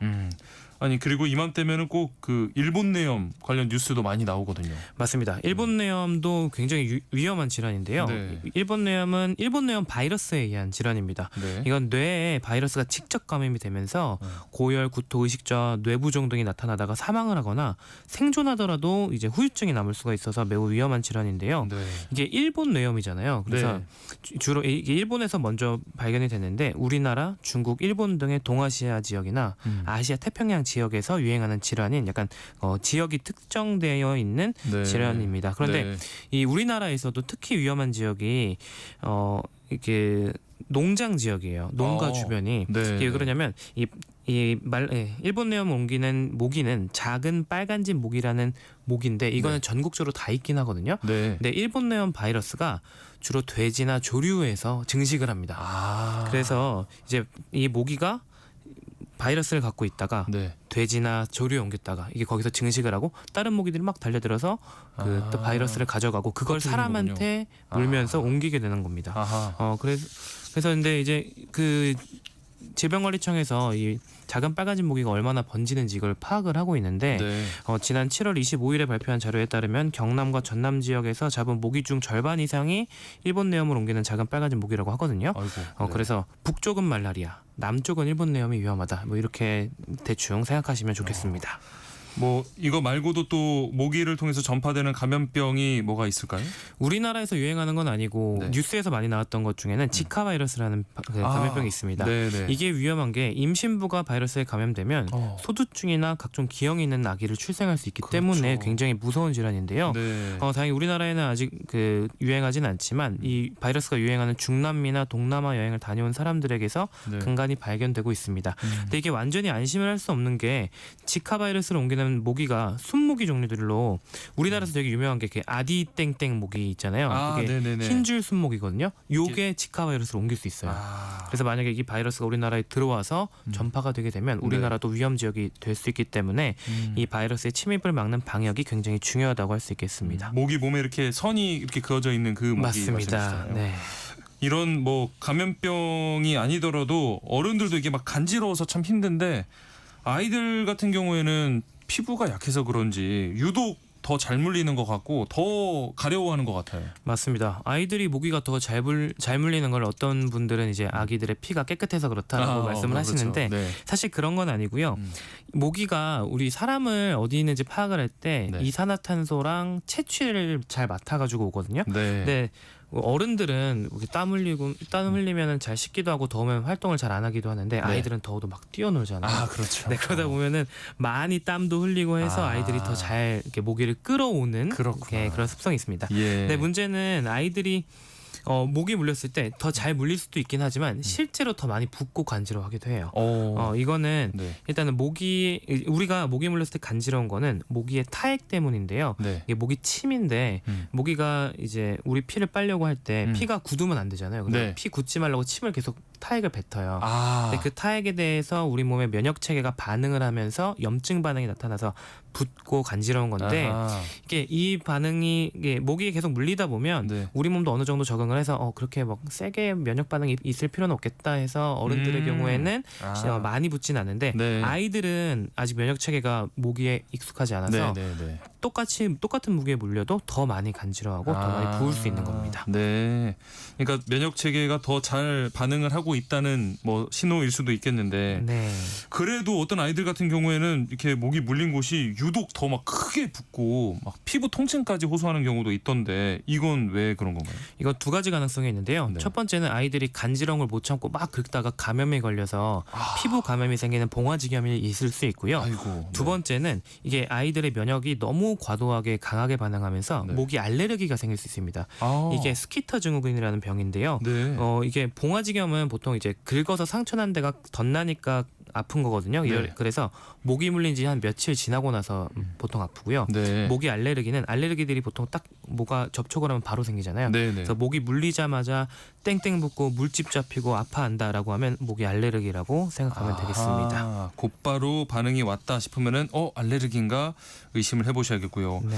아니 그리고 이맘때면은 꼭 그 일본 뇌염 관련 뉴스도 많이 나오거든요. 맞습니다. 일본 뇌염도 굉장히 위험한 질환인데요. 네. 일본 뇌염은 일본 뇌염 바이러스에 의한 질환입니다. 네. 이건 뇌에 바이러스가 직접 감염이 되면서 고열, 구토, 의식저하, 뇌부종 등이 나타나다가 사망을 하거나 생존하더라도 이제 후유증이 남을 수가 있어서 매우 위험한 질환인데요. 네. 이게 일본 뇌염이잖아요. 그래서 네. 주로 이게 일본에서 먼저 발견이 됐는데 우리나라, 중국, 일본 등의 동아시아 지역이나 아시아 태평양 지역에서 유행하는 질환인 약간 지역이 특정되어 있는 네. 질환입니다. 그런데 네. 이 우리나라에서도 특히 위험한 지역이 이게 농장 지역이에요. 농가 주변이. 네. 이게 왜 그러냐면 일본 뇌염 옮기는 모기는 작은 빨간집 모기라는 모기인데 이거는 네. 전국적으로 다 있긴 하거든요. 네. 근데 일본 뇌염 바이러스가 주로 돼지나 조류에서 증식을 합니다. 아. 그래서 이제 이 모기가 바이러스를 갖고 있다가 네. 돼지나 조류에 옮겼다가 이게 거기서 증식을 하고 다른 모기들이 막 달려들어서 또 바이러스를 가져가고 그걸 퍼뜨리는 사람한테 거군요. 물면서 옮기게 되는 겁니다. 아하. 그래서 근데 이제 그 질병관리청에서 이 작은 빨간집 모기가 얼마나 번지는지 이걸 파악을 하고 있는데 네. 지난 7월 25일에 발표한 자료에 따르면 경남과 전남 지역에서 잡은 모기 중 절반 이상이 일본 뇌염을 옮기는 작은 빨간집 모기라고 하거든요. 아이고. 네. 그래서 북쪽은 말라리아, 남쪽은 일본 뇌염이 위험하다. 뭐 이렇게 대충 생각하시면 좋겠습니다. 뭐 이거 말고도 또 모기를 통해서 전파되는 감염병이 뭐가 있을까요? 우리나라에서 유행하는 건 아니고 네. 뉴스에서 많이 나왔던 것 중에는 지카 바이러스라는 감염병이 있습니다. 네네. 이게 위험한 게 임신부가 바이러스에 감염되면 소두증이나 각종 기형이 있는 아기를 출생할 수 있기 그렇죠. 때문에 굉장히 무서운 질환인데요. 네. 다행히 우리나라에는 아직 그 유행하진 않지만 이 바이러스가 유행하는 중남미나 동남아 여행을 다녀온 사람들에게서 네. 간간히 발견되고 있습니다. 근데 이게 완전히 안심을 할 수 없는 게 지카 바이러스를 옮기는 모기가 순모기 종류들로 우리나라에서 되게 유명한 게 아디땡땡 모기 있잖아요. 그게 네네네. 흰줄 순모기거든요. 요게 지카 바이러스를 옮길 수 있어요. 그래서 만약에 이 바이러스가 우리나라에 들어와서 전파가 되게 되면 우리나라도 위험 지역이 될 수 있기 때문에 이 바이러스의 침입을 막는 방역이 굉장히 중요하다고 할 수 있겠습니다. 모기 몸에 이렇게 선이 이렇게 그어져 있는 그 모기 맞습니다. 말씀이시잖아요. 네. 이런 뭐 감염병이 아니더라도 어른들도 이게 막 간지러워서 참 힘든데 아이들 같은 경우에는 피부가 약해서 그런지 유독 더 잘 물리는 것 같고 더 가려워하는 것 같아요. 맞습니다. 아이들이 모기가 더 잘 물리는 걸 어떤 분들은 이제 아기들의 피가 깨끗해서 그렇다고 말씀을 그렇죠. 하시는데 네. 사실 그런 건 아니고요. 모기가 우리 사람을 어디 있는지 파악을 할 때 네. 이산화탄소랑 채취를 잘 맡아가지고 오거든요. 네. 근데 어른들은 이렇게 땀 흘리면은 잘 씻기도 하고 더우면 활동을 잘 안 하기도 하는데 아이들은 더워도 막 뛰어놀잖아요. 그렇죠. 네, 그러다 보면은 많이 땀도 흘리고 해서 아이들이 더 잘 이렇게 모기를 끌어오는 그렇구나. 그런 습성이 있습니다. 예. 근데 문제는 아이들이 모기 물렸을 때 더 잘 물릴 수도 있긴 하지만 실제로 더 많이 붓고 간지러워하기도 해요. 이거는 네. 일단은 우리가 모기 물렸을 때 간지러운 거는 모기의 타액 때문인데요. 네. 이게 모기 침인데 모기가 이제 우리 피를 빨려고 할 때 피가 굳으면 안 되잖아요. 그래서 네. 피 굳지 말라고 침을 계속 타액을 뱉어요. 아. 근데 그 타액에 대해서 우리 몸의 면역 체계가 반응을 하면서 염증 반응이 나타나서 붓고 간지러운 건데 아하. 이 반응이 모기에 계속 물리다 보면 네. 우리 몸도 어느 정도 적응을 해서 그렇게 막 세게 면역 반응이 있을 필요는 없겠다 해서 어른들의 경우에는 많이 붓진 않는데 네. 아이들은 아직 면역 체계가 모기에 익숙하지 않아서 네. 똑같은 모기에 물려도 더 많이 간지러워하고 더 많이 부을 수 있는 겁니다. 네. 그러니까 면역 체계가 더 잘 반응을 하고 있다는 뭐 신호일 수도 있겠는데 네. 그래도 어떤 아이들 같은 경우에는 이렇게 모기 물린 곳이 유독 더 막 크게 붓고 막 피부 통증까지 호소하는 경우도 있던데 이건 왜 그런 건가요? 이건 두 가지 가능성이 있는데요. 네. 첫 번째는 아이들이 간지러운 걸 못 참고 막 긁다가 감염에 걸려서 피부 감염이 생기는 봉화지겸이 있을 수 있고요. 아이고. 두 번째는 이게 아이들의 면역이 너무 과도하게 강하게 반응하면서 네. 모기 알레르기가 생길 수 있습니다. 이게 스키터 증후군이라는 병인데요. 네. 이게 봉화지겸은 보통 이제 긁어서 상처 난 데가 덧나니까 아픈 거거든요. 네. 그래서 모기 물린 지 한 며칠 지나고 나서 보통 아프고요. 네. 모기 알레르기는 알레르기들이 보통 딱 뭐가 접촉을 하면 바로 생기잖아요. 네. 그래서 모기 물리자마자 땡땡 붓고 물집 잡히고 아파한다라고 하면 모기 알레르기라고 생각하면 되겠습니다. 곧바로 반응이 왔다 싶으면은 알레르기인가 의심을 해보셔야겠고요. 네.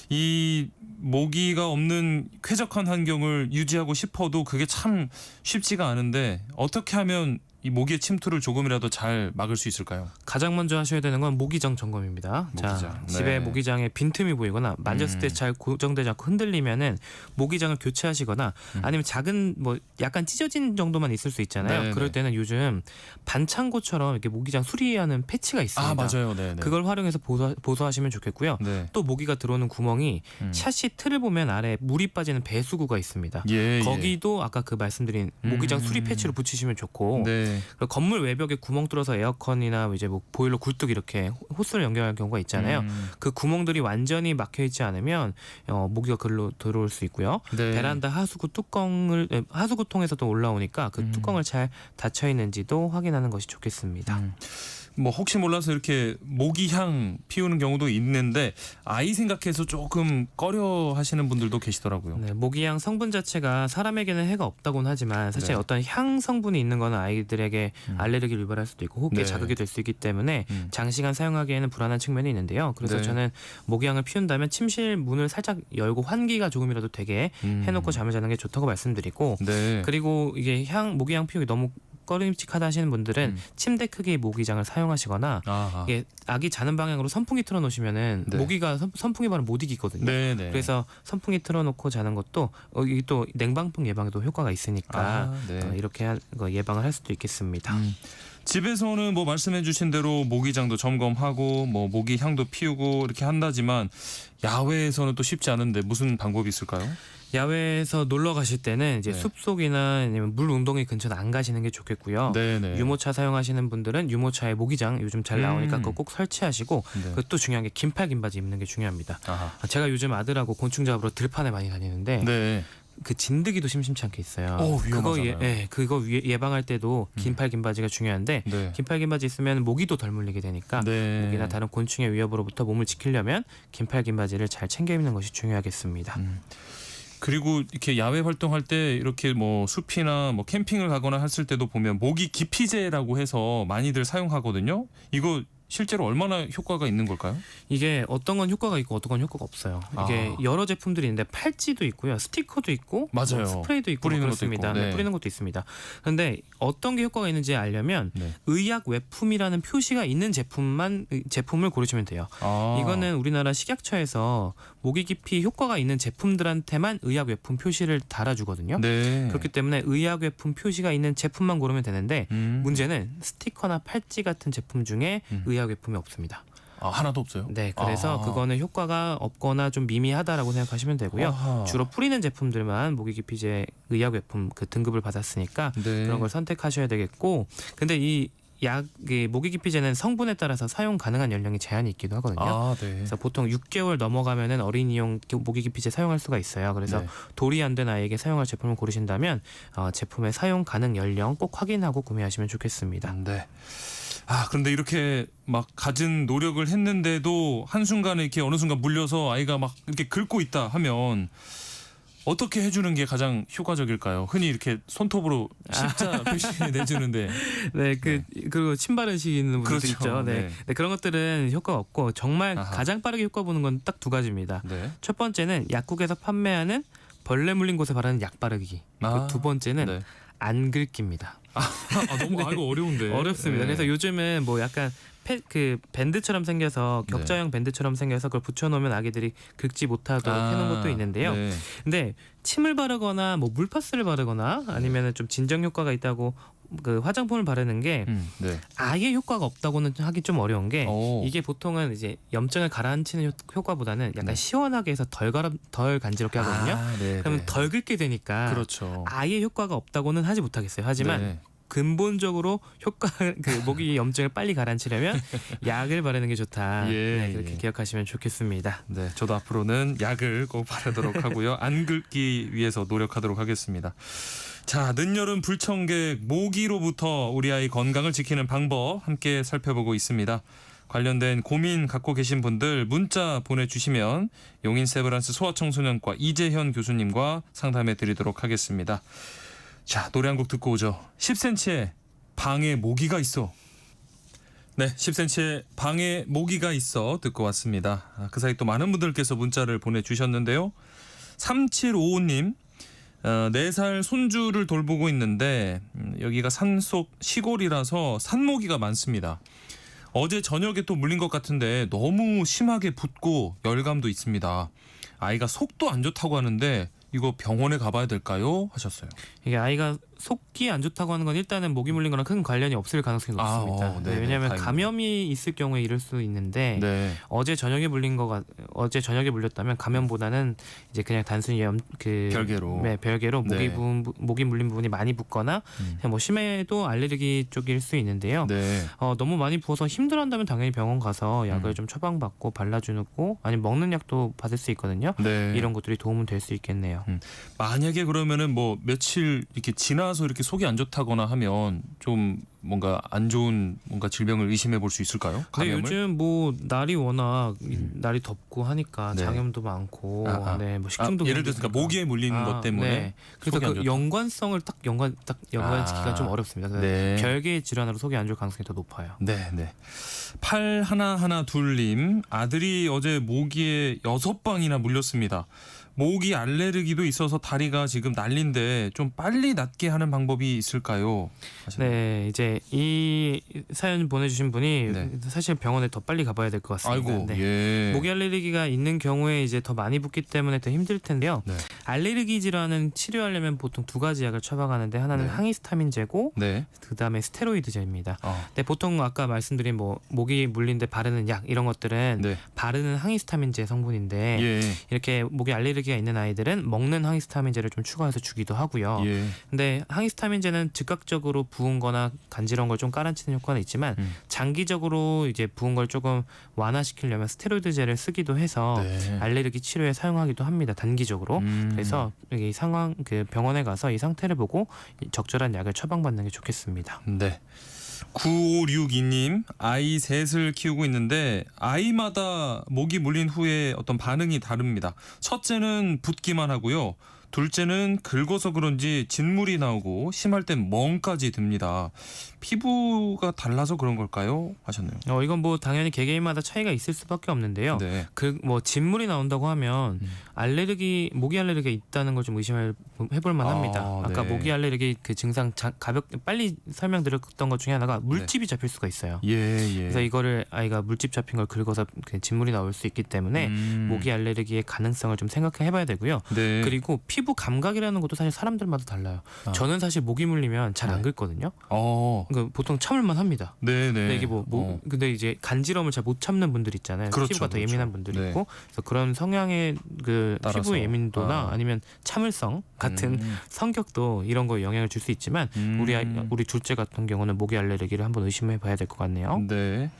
이 모기가 없는 쾌적한 환경을 유지하고 싶어도 그게 참 쉽지가 않은데 어떻게 하면 이 모기의 침투를 조금이라도 잘 막을 수 있을까요? 가장 먼저 하셔야 되는 건 모기장 점검입니다. 자, 모기장. 네. 집에 모기장에 빈틈이 보이거나 만졌을 때 잘 고정되지 않고 흔들리면은 모기장을 교체하시거나 아니면 작은 뭐 약간 찢어진 정도만 있을 수 있잖아요. 네네. 그럴 때는 요즘 반창고처럼 이렇게 모기장 수리하는 패치가 있습니다. 아 맞아요. 네. 그걸 활용해서 보수하시면 좋겠고요. 네. 또 모기가 들어오는 구멍이 샤시 틀을 보면 아래 물이 빠지는 배수구가 있습니다. 예, 거기도 아까 그 말씀드린 모기장 수리 패치로 붙이시면 좋고 네. 그리고 건물 외벽에 구멍 뚫어서 에어컨이나 이제 뭐 보일러 굴뚝 이렇게 호스를 연결할 경우가 있잖아요. 그 구멍들이 완전히 막혀 있지 않으면 모기가 글로 들어올 수 있고요. 네. 베란다 하수구통에서도 올라오니까 그 뚜껑을 잘 닫혀 있는지도 확인하는 것이 좋겠습니다. 뭐 혹시 몰라서 이렇게 모기향 피우는 경우도 있는데 아이 생각해서 조금 꺼려 하시는 분들도 계시더라고요. 네, 모기향 성분 자체가 사람에게는 해가 없다고는 하지만 사실 네. 어떤 향 성분이 있는 거는 아이들에게 알레르기를 유발할 수도 있고 호흡기에 네. 자극이 될 수 있기 때문에 장시간 사용하기에는 불안한 측면이 있는데요. 그래서 네. 저는 모기향을 피운다면 침실 문을 살짝 열고 환기가 조금이라도 되게 해놓고 잠을 자는 게 좋다고 말씀드리고 네. 그리고 이게 모기향 피우기 너무 꺼림칙하다 하시는 분들은 침대 크기의 모기장을 사용하시거나 아하. 이게 아기 자는 방향으로 선풍기 틀어놓으시면은 네. 모기가 선풍기 바람 못 이기거든요. 네네. 그래서 선풍기 틀어놓고 자는 것도 이게 또 냉방풍 예방에도 효과가 있으니까 네. 이렇게 예방을 할 수도 있겠습니다. 집에서는 뭐 말씀해주신 대로 모기장도 점검하고 뭐 모기 향도 피우고 이렇게 한다지만 야외에서는 또 쉽지 않은데 무슨 방법이 있을까요? 야외에서 놀러 가실 때는 이제 네. 숲속이나 아니면 물 웅덩이 근처는 안 가시는 게 좋겠고요. 네네. 유모차 사용하시는 분들은 유모차에 모기장 요즘 잘 나오니까 그거 꼭 설치하시고 네. 그리고 또 중요한 게 긴팔 긴 바지 입는 게 중요합니다. 아하. 제가 요즘 아들하고 곤충 잡으러 들판에 많이 다니는데 네. 그 진드기도 심심치 않게 있어요. 위험하잖아요. 그거 예방할 때도 긴팔 긴 바지가 중요한데 네. 긴팔 긴 바지 있으면 모기도 덜 물리게 되니까 네. 모기나 다른 곤충의 위협으로부터 몸을 지키려면 긴팔 긴 바지를 잘 챙겨 입는 것이 중요하겠습니다. 그리고 이렇게 야외 활동할 때 이렇게 뭐 숲이나 뭐 캠핑을 가거나 했을 때도 보면 모기 기피제라고 해서 많이들 사용하거든요. 이거 실제로 얼마나 효과가 있는 걸까요? 이게 어떤 건 효과가 있고 어떤 건 효과가 없어요. 이게 여러 제품들이 있는데 팔찌도 있고요, 스티커도 있고, 맞아요. 뭐 스프레이도 있고 뿌리는 것도 그렇습니다. 있고, 네. 네, 뿌리는 것도 있습니다. 그런데 어떤 게 효과가 있는지 알려면 네. 의약 외품이라는 표시가 있는 제품을 고르시면 돼요. 이거는 우리나라 식약처에서 모기 기피 효과가 있는 제품들한테만 의약 외품 표시를 달아주거든요. 네. 그렇기 때문에 의약 외품 표시가 있는 제품만 고르면 되는데 문제는 스티커나 팔찌 같은 제품 중에 의약 외품이 없습니다. 하나도 없어요? 네, 그래서 그거는 효과가 없거나 좀 미미하다라고 생각하시면 되고요. 아하. 주로 뿌리는 제품들만 모기 기피제 의약 외품 그 등급을 받았으니까 네. 그런 걸 선택하셔야 되겠고, 근데 이 모기 기피제는 성분에 따라서 사용 가능한 연령이 제한이 있기도 하거든요. 네. 그래서 보통 6개월 넘어가면은 어린이용 모기 기피제 사용할 수가 있어요. 그래서 네. 돌이 안 된 아이에게 사용할 제품을 고르신다면 제품의 사용 가능 연령 꼭 확인하고 구매하시면 좋겠습니다. 네. 그런데 이렇게 막 갖은 노력을 했는데도 한순간에 이렇게 어느 순간 물려서 아이가 막 이렇게 긁고 있다 하면 어떻게 해주는 게 가장 효과적일까요? 흔히 이렇게 손톱으로 십자 표시 내주는데. 네, 그리고 침 바르시는 분들 그렇죠. 있죠. 네. 네. 네, 그런 것들은 효과가 없고 정말 아하. 가장 빠르게 효과 보는 건 딱 두 가지입니다. 네. 첫 번째는 약국에서 판매하는 벌레 물린 곳에 바르는 약 바르기. 그리고 두 번째는 네. 안 긁기입니다. 너무 이거 어려운데. 어렵습니다. 네. 그래서 요즘은 뭐 약간 밴드처럼 생겨서 격자형 밴드처럼 생겨서 그걸 붙여놓으면 아기들이 긁지 못하도록 해놓은 것도 있는데요. 네. 근데 침을 바르거나 뭐 물파스를 바르거나 아니면은 좀 진정 효과가 있다고 그 화장품을 바르는 게 네. 아예 효과가 없다고는 하기 좀 어려운 게 오. 이게 보통은 이제 염증을 가라앉히는 효과보다는 약간 시원하게 해서 덜 간지럽게 하거든요. 네. 그러면 덜 긁게 되니까 그렇죠. 아예 효과가 없다고는 하지 못하겠어요. 하지만 네. 근본적으로 모기 염증을 빨리 가라앉히려면 약을 바르는 게 좋다. 네, 그렇게 기억하시면 좋겠습니다. 네, 저도 앞으로는 약을 꼭 바르도록 하고요. 안 긁기 위해서 노력하도록 하겠습니다. 자, 늦여름 불청객 모기로부터 우리 아이 건강을 지키는 방법 함께 살펴보고 있습니다. 관련된 고민 갖고 계신 분들 문자 보내주시면 용인 세브란스 소아청소년과 이재현 교수님과 상담해 드리도록 하겠습니다. 자, 노래 한 곡 듣고 오죠. 10cm의 방에 모기가 있어. 네, 10cm의 방에 모기가 있어 듣고 왔습니다. 그 사이 또 많은 분들께서 문자를 보내주셨는데요. 3755님, 4살 손주를 돌보고 있는데 여기가 산속 시골이라서 산모기가 많습니다. 어제 저녁에 또 물린 것 같은데 너무 심하게 붓고 열감도 있습니다. 아이가 속도 안 좋다고 하는데 이거 병원에 가봐야 될까요? 하셨어요. 이게 아이가 속이 안 좋다고 하는 건 일단은 모기 물린 거랑 큰 관련이 없을 가능성이 높습니다. 네네, 왜냐하면 다행이네요. 감염이 있을 경우에 이럴 수 있는데 네. 어제 저녁에 물렸다면 감염보다는 이제 그냥 단순히 별개로. 네, 별개로 네. 모기 물린 부분이 많이 붓거나 그냥 뭐 심해도 알레르기 쪽일 수 있는데요. 네. 너무 많이 부어서 힘들어한다면 당연히 병원 가서 약을 좀 처방받고 발라주고 아니면 먹는 약도 받을 수 있거든요. 네. 이런 것들이 도움은 될 수 있겠네요. 만약에 그러면은 뭐 며칠 이렇게 지나서 이렇게 속이 안 좋다거나 하면 좀 뭔가 안 좋은 뭔가 질병을 의심해 볼 수 있을까요? 네, 감염을? 요즘 뭐 날이 워낙 날이 덥고 하니까 네. 장염도 많고, 아. 뭐 식중독 예를 들어서 그러니까 모기에 물린 것 때문에 네. 그래서 속이 안 그 좋다. 연관성을 딱 연관시키기가 좀 어렵습니다. 그래서 네. 별개의 질환으로 속이 안 좋을 가능성이 더 높아요. 네. 8112님 아들이 어제 모기에 6방이나 물렸습니다. 모기 알레르기도 있어서 다리가 지금 난린데 좀 빨리 낫게 하는 방법이 있을까요? 네, 이제 이 사연 보내주신 분이 네. 사실 병원에 더 빨리 가봐야 될 것 같습니다. 아이고, 네. 예. 모기 알레르기가 있는 경우에 이제 더 많이 붓기 때문에 더 힘들 텐데요. 네. 알레르기 질환은 치료하려면 보통 2가지 약을 처방하는데 하나는 네. 항히스타민제고 네. 그다음에 스테로이드제입니다. 네, 보통 아까 말씀드린 뭐 모기 물린데 바르는 약 이런 것들은 네. 바르는 항히스타민제 성분인데 예. 이렇게 모기 알레르기가 있는 아이들은 먹는 항히스타민제를 좀 추가해서 주기도 하고요. 예. 근데 항히스타민제는 즉각적으로 부은 거나 간지러운 걸 좀 깔아치는 효과는 있지만 장기적으로 이제 부은 걸 조금 완화시키려면 스테로이드제를 쓰기도 해서 네. 알레르기 치료에 사용하기도 합니다. 단기적으로. 그래서 이 상황 병원에 가서 이 상태를 보고 적절한 약을 처방받는 게 좋겠습니다. 네. 9562님 아이 셋을 키우고 있는데 아이마다 모기 물린 후에 어떤 반응이 다릅니다. 첫째는 붓기만 하고요. 둘째는 긁어서 그런지 진물이 나오고 심할 땐 멍까지 듭니다. 피부가 달라서 그런 걸까요? 하셨네요. 이건 뭐 당연히 개개인마다 차이가 있을 수밖에 없는데요. 네. 뭐 진물이 나온다고 하면 모기 알레르기가 있다는 걸 좀 의심해볼 만합니다. 아까 네. 모기 알레르기 그 증상 가볍게 빨리 설명드렸던 것 중에 하나가 물집이 잡힐 수가 있어요. 예. 그래서 이거를 아이가 물집 잡힌 걸 긁어서 진물이 나올 수 있기 때문에 모기 알레르기의 가능성을 좀 생각해봐야 되고요. 네. 그리고 피부 감각이라는 것도 사실 사람들마다 달라요. 저는 사실 모기 물리면 잘 안 긁거든요. 그러니까 보통 참을만 합니다. 네네. 근데 이게 근데 이제 간지럼을 잘 못 참는 분들 있잖아요. 그렇죠, 피부가 더 그렇죠. 예민한 분들이 네. 있고, 그래서 그런 성향의 그 따라서. 피부 예민도나 아니면 참을성 같은 성격도 이런 거에 영향을 줄 수 있지만 우리 둘째 같은 경우는 모기 알레르기를 한번 의심해봐야 될 것 같네요. 네.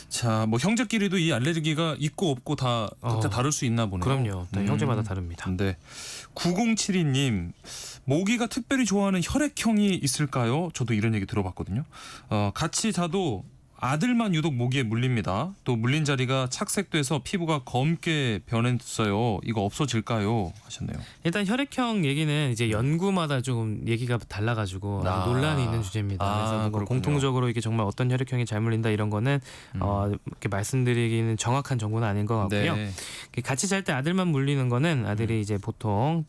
자, 뭐 형제끼리도 이 알레르기가 있고 없고 다 각자 다를 수 있나 보네요. 그럼요. 다 형제마다 다릅니다. 네. 9072님 모기가 특별히 좋아하는 혈액형이 있을까요? 저도 이런 얘기 들어봤거든요. 같이 자도 아들만 유독 모기에 물립니다. 또 물린 자리가 착색돼서 피부가 검게 변했어요. 이거 없어질까요? 하셨네요. 일단 혈액형 얘기는 이제 연구마다 좀 얘기가 달라가지고 논란이 있는 주제입니다. 그래서 뭐 공통적으로 이게 정말 어떤 혈액형이 잘 물린다 이런 거는 이렇게 말씀드리기는 정확한 정보는 아닌 것 같고요. 네. 같이 잘 때 아들만 물리는 거는 아들이 이제 보통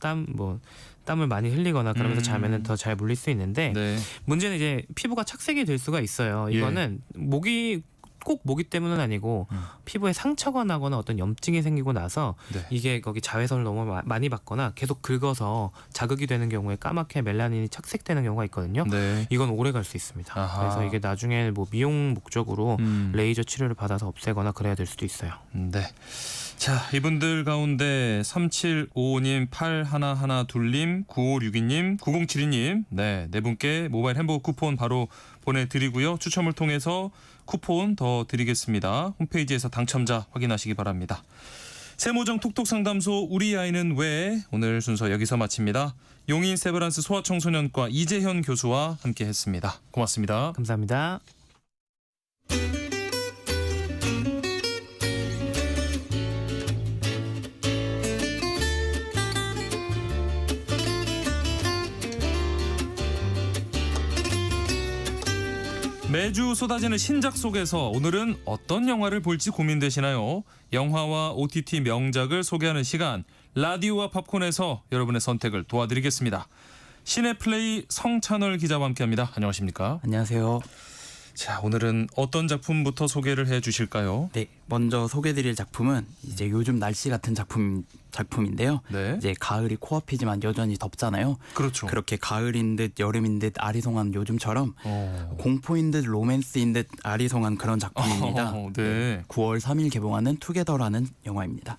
땀을 많이 흘리거나 그러면서 자면은 더 잘 물릴 수 있는데 네. 문제는 이제 피부가 착색이 될 수가 있어요. 이거는 꼭 모기 때문은 아니고 피부에 상처가 나거나 어떤 염증이 생기고 나서 네. 이게 거기 자외선을 너무 많이 받거나 계속 긁어서 자극이 되는 경우에 까맣게 멜라닌이 착색되는 경우가 있거든요. 네. 이건 오래 갈 수 있습니다. 아하. 그래서 이게 나중에 뭐 미용 목적으로 레이저 치료를 받아서 없애거나 그래야 될 수도 있어요. 네. 자, 이분들 가운데 3755님, 8112님, 9562님, 9072님 네 분께 모바일 햄버거 쿠폰 바로 보내드리고요. 추첨을 통해서 쿠폰 더 드리겠습니다. 홈페이지에서 당첨자 확인하시기 바랍니다. 세모정 톡톡상담소 우리 아이는 왜 오늘 순서 여기서 마칩니다. 용인 세브란스 소아청소년과 이재현 교수와 함께했습니다. 고맙습니다. 감사합니다. 매주 쏟아지는 신작 속에서 오늘은 어떤 영화를 볼지 고민되시나요? 영화와 OTT 명작을 소개하는 시간 라디오와 팝콘에서 여러분의 선택을 도와드리겠습니다. 시네플레이 성찬월 기자와 함께합니다. 안녕하십니까? 안녕하세요. 자, 오늘은 어떤 작품부터 소개를 해주실까요? 네, 먼저 소개드릴 작품은 이제 요즘 날씨 같은 작품인데요. 네. 이제 가을이 코앞이지만 여전히 덥잖아요. 그렇죠. 그렇게 가을인 듯 여름인 듯 아리송한 요즘처럼 공포인 듯 로맨스인 듯 아리송한 그런 작품입니다. 네. 9월 3일 개봉하는 투게더라는 영화입니다.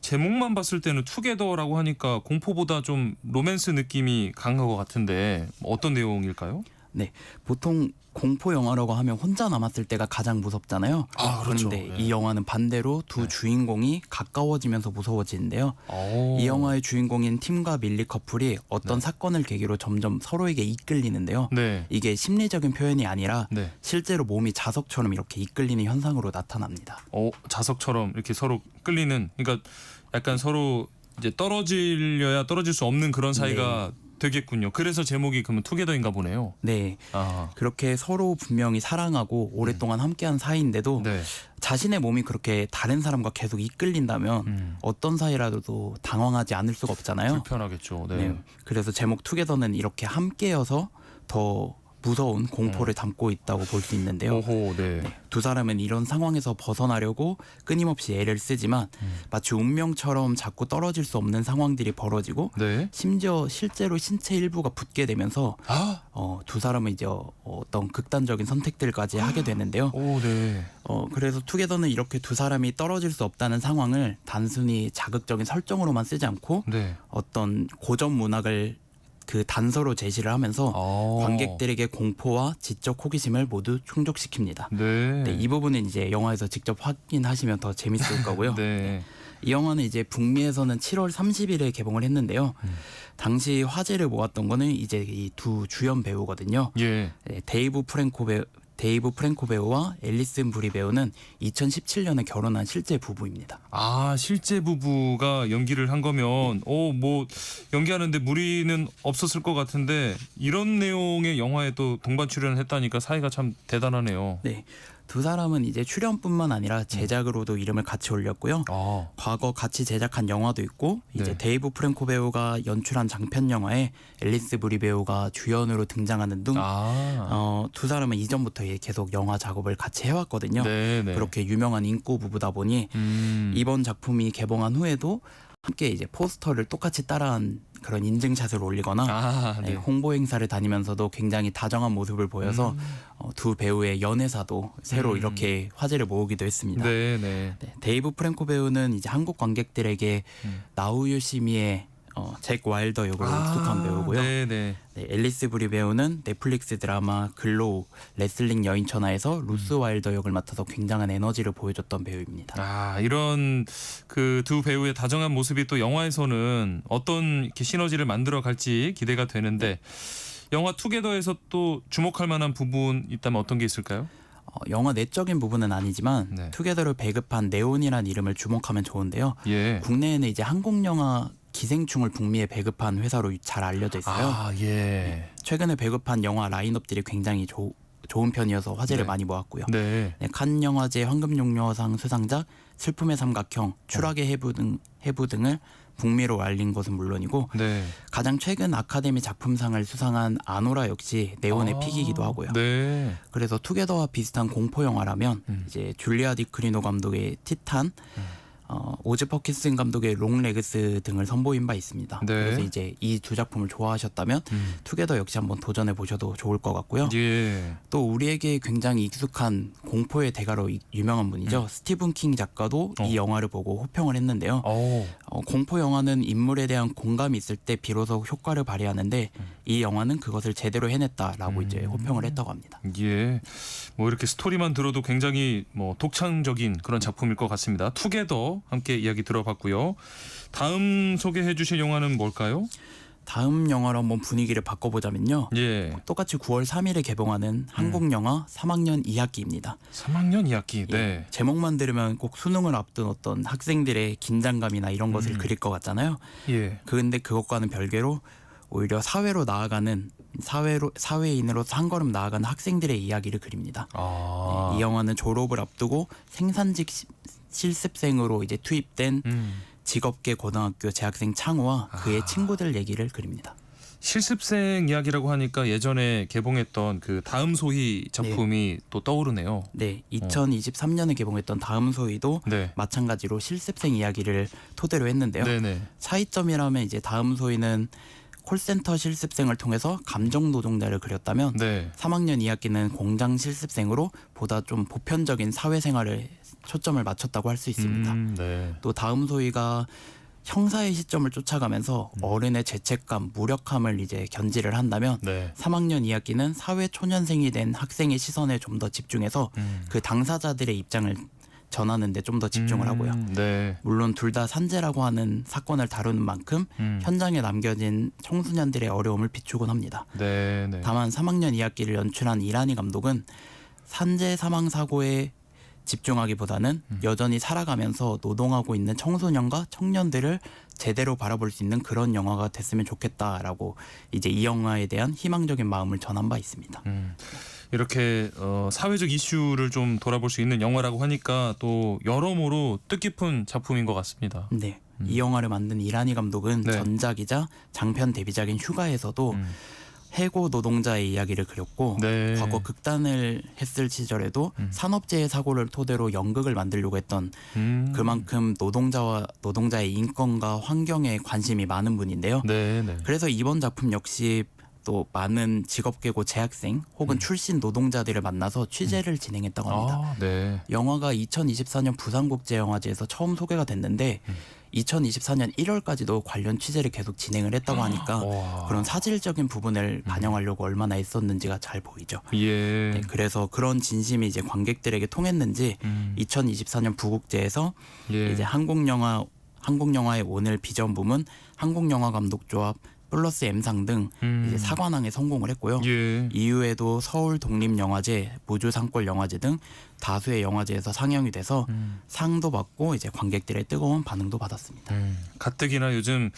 제목만 봤을 때는 투게더라고 하니까 공포보다 좀 로맨스 느낌이 강한 것 같은데 어떤 내용일까요? 네, 보통 공포 영화라고 하면 혼자 남았을 때가 가장 무섭잖아요. 그렇죠. 그런데 네. 이 영화는 반대로 두 주인공이 가까워지면서 무서워지는데요. 이 영화의 주인공인 팀과 밀리 커플이 어떤 사건을 계기로 점점 서로에게 이끌리는데요. 네. 이게 심리적인 표현이 아니라 네. 실제로 몸이 자석처럼 이렇게 이끌리는 현상으로 나타납니다. 자석처럼 이렇게 서로 끌리는, 그러니까 약간 서로 이제 떨어지려야 떨어질 수 없는 그런 사이가 되겠군요. 그래서 제목이 그러면 투게더인가 보네요. 네. 그렇게 서로 분명히 사랑하고 오랫동안 함께한 사이인데도 자신의 몸이 그렇게 다른 사람과 계속 이끌린다면 어떤 사이라도 당황하지 않을 수가 없잖아요. 불편하겠죠. 네. 네. 그래서 제목 투게더는 이렇게 함께여서 더 무서운 공포를 담고 있다고 볼 수 있는데요. 네. 두 사람은 이런 상황에서 벗어나려고 끊임없이 애를 쓰지만 마치 운명처럼 자꾸 떨어질 수 없는 상황들이 벌어지고 심지어 실제로 신체 일부가 붙게 되면서 두 사람은 이제 어떤 극단적인 선택들까지 하게 되는데요. 그래서 투게더는 이렇게 두 사람이 떨어질 수 없다는 상황을 단순히 자극적인 설정으로만 쓰지 않고 어떤 고전 문학을 그 단서로 제시를 하면서 관객들에게 공포와 지적 호기심을 모두 충족시킵니다. 네, 이 부분은 이제 영화에서 직접 확인하시면 더 재밌을 거고요. 이 영화는 이제 북미에서는 7월 30일에 개봉을 했는데요. 당시 화제를 모았던 거는 이제 이 두 주연 배우거든요. 네, 데이브 프랭코 배우와 앨리슨 브리 배우는 2017년에 결혼한 실제 부부입니다. 실제 부부가 연기를 한 거면 뭐 연기하는데 무리는 없었을 것 같은데 이런 내용의 영화에 또 동반 출연을 했다니까 사이가 참 대단하네요. 네. 두 사람은 이제 출연뿐만 아니라 제작으로도 이름을 같이 올렸고요. 과거 같이 제작한 영화도 있고 이제 데이브 프랭코 배우가 연출한 장편 영화에 앨리스 브리 배우가 주연으로 등장하는 등 두 사람은 이전부터 계속 영화 작업을 같이 해왔거든요. 그렇게 유명한 인고 부부다 보니 이번 작품이 개봉한 후에도 함께 이제 포스터를 똑같이 따라한 그런 인증샷을 올리거나 홍보 행사를 다니면서도 굉장히 다정한 모습을 보여서 두 배우의 연애사도 새로 이렇게 화제를 모으기도 했습니다. 데이브 프랭코 배우는 이제 한국 관객들에게 나우유 시미의 잭 와일더 역으로 익숙한 배우고요. 앨리스 브리 배우는 넷플릭스 드라마 글로우, 레슬링 여인 천하에서 루스 와일더 역을 맡아서 굉장한 에너지를 보여줬던 배우입니다. 이런 그 두 배우의 다정한 모습이 또 영화에서는 어떤 이렇게 시너지를 만들어 갈지 기대가 되는데 영화 투게더에서 또 주목할 만한 부분 있다면 어떤 게 있을까요? 영화 내적인 부분은 아니지만 투게더를 배급한 네온이라는 이름을 주목하면 좋은데요. 국내에는 이제 한국 영화 기생충을 북미에 배급한 회사로 잘 알려져 있어요. 최근에 배급한 영화 라인업들이 굉장히 좋은 편이어서 화제를 많이 모았고요. 칸 영화제 황금용녀상 수상작 슬픔의 삼각형, 추락의 해부 등을 북미로 알린 것은 물론이고 가장 최근 아카데미 작품상을 수상한 아노라 역시 네온의 픽이기도 하고요. 그래서 투게더와 비슷한 공포 영화라면 이제 줄리아 디크리노 감독의 티탄, 오즈 퍼킨슨 감독의 롱레그스 등을 선보인 바 있습니다. 그래서 이제 이 두 작품을 좋아하셨다면 투게더 역시 한번 도전해 보셔도 좋을 것 같고요. 또 우리에게 굉장히 익숙한 공포의 대가로 유명한 분이죠. 스티븐 킹 작가도 이 영화를 보고 호평을 했는데요. 공포 영화는 인물에 대한 공감이 있을 때 비로소 효과를 발휘하는데 이 영화는 그것을 제대로 해냈다라고 이제 호평을 했다고 합니다. 뭐 이렇게 스토리만 들어도 굉장히 뭐 독창적인 그런 작품일 것 같습니다. 투게더 함께 이야기 들어봤고요. 다음 소개해 주실 영화는 뭘까요? 다음 영화로 한번 분위기를 바꿔보자면요. 똑같이 9월 3일에 개봉하는 한국 영화 3학년 2학기입니다. 3학년 2학기. 제목만 들으면 꼭 수능을 앞둔 어떤 학생들의 긴장감이나 이런 것을 그릴 것 같잖아요. 그런데 그것과는 별개로 오히려 사회로 나아가는 사회인으로서 한 걸음 나아가는 학생들의 이야기를 그립니다. 이 영화는 졸업을 앞두고 생산직 실습생으로 이제 투입된 직업계 고등학교 재학생 창우와 그의 친구들 얘기를 그립니다. 실습생 이야기라고 하니까 예전에 개봉했던 그 다음 소희 작품이 또 떠오르네요. 네, 2023년에 개봉했던 다음 소희도 마찬가지로 실습생 이야기를 토대로 했는데요. 차이점이라면 이제 다음 소희는 콜센터 실습생을 통해서 감정 노동자를 그렸다면 3학년 2학기는 공장 실습생으로 보다 좀 보편적인 사회생활에 초점을 맞췄다고 할 수 있습니다. 또 다음 소희가 형사의 시점을 쫓아가면서 어른의 죄책감, 무력함을 이제 견지를 한다면 3학년 2학기는 사회 초년생이 된 학생의 시선에 좀 더 집중해서 그 당사자들의 입장을 전하는 데 좀 더 집중을 하고요. 물론 둘 다 산재라고 하는 사건을 다루는 만큼 현장에 남겨진 청소년들의 어려움을 비추곤 합니다. 다만 3학년 2학기를 연출한 이란희 감독은 산재 사망 사고에 집중하기보다는 여전히 살아가면서 노동하고 있는 청소년과 청년들을 제대로 바라볼 수 있는 그런 영화가 됐으면 좋겠다라고 이제 이 영화에 대한 희망적인 마음을 전한 바 있습니다. 이렇게 사회적 이슈를 좀 돌아볼 수 있는 영화라고 하니까 또 여러모로 뜻깊은 작품인 것 같습니다. 네, 이 영화를 만든 이란희 감독은 전작이자 장편 데뷔작인 휴가에서도 해고 노동자의 이야기를 그렸고 과거 극단을 했을 시절에도 산업재해 사고를 토대로 연극을 만들려고 했던 그만큼 노동자의 인권과 환경에 관심이 많은 분인데요. 그래서 이번 작품 역시 또 많은 직업계고 재학생 혹은 출신 노동자들을 만나서 취재를 진행했다고 합니다. 영화가 2024년 부산국제영화제에서 처음 소개가 됐는데 2024년 1월까지도 관련 취재를 계속 진행을 했다고 하니까 그런 사실적인 부분을 반영하려고 얼마나 애썼는지가 잘 보이죠. 네, 그래서 그런 진심이 이제 관객들에게 통했는지 2024년 부국제에서 이제 한국영화의 오늘 비전 부문, 한국영화감독조합 플러스 M상 등 이제 사관왕에 성공을 했고요. 이후에도 서울 독립영화제, 무주상골 영화제 등 다수의 영화제에서 상영이 돼서 상도 받고 이제 관객들의 뜨거운 반응도 받았습니다. 가뜩이나 요즘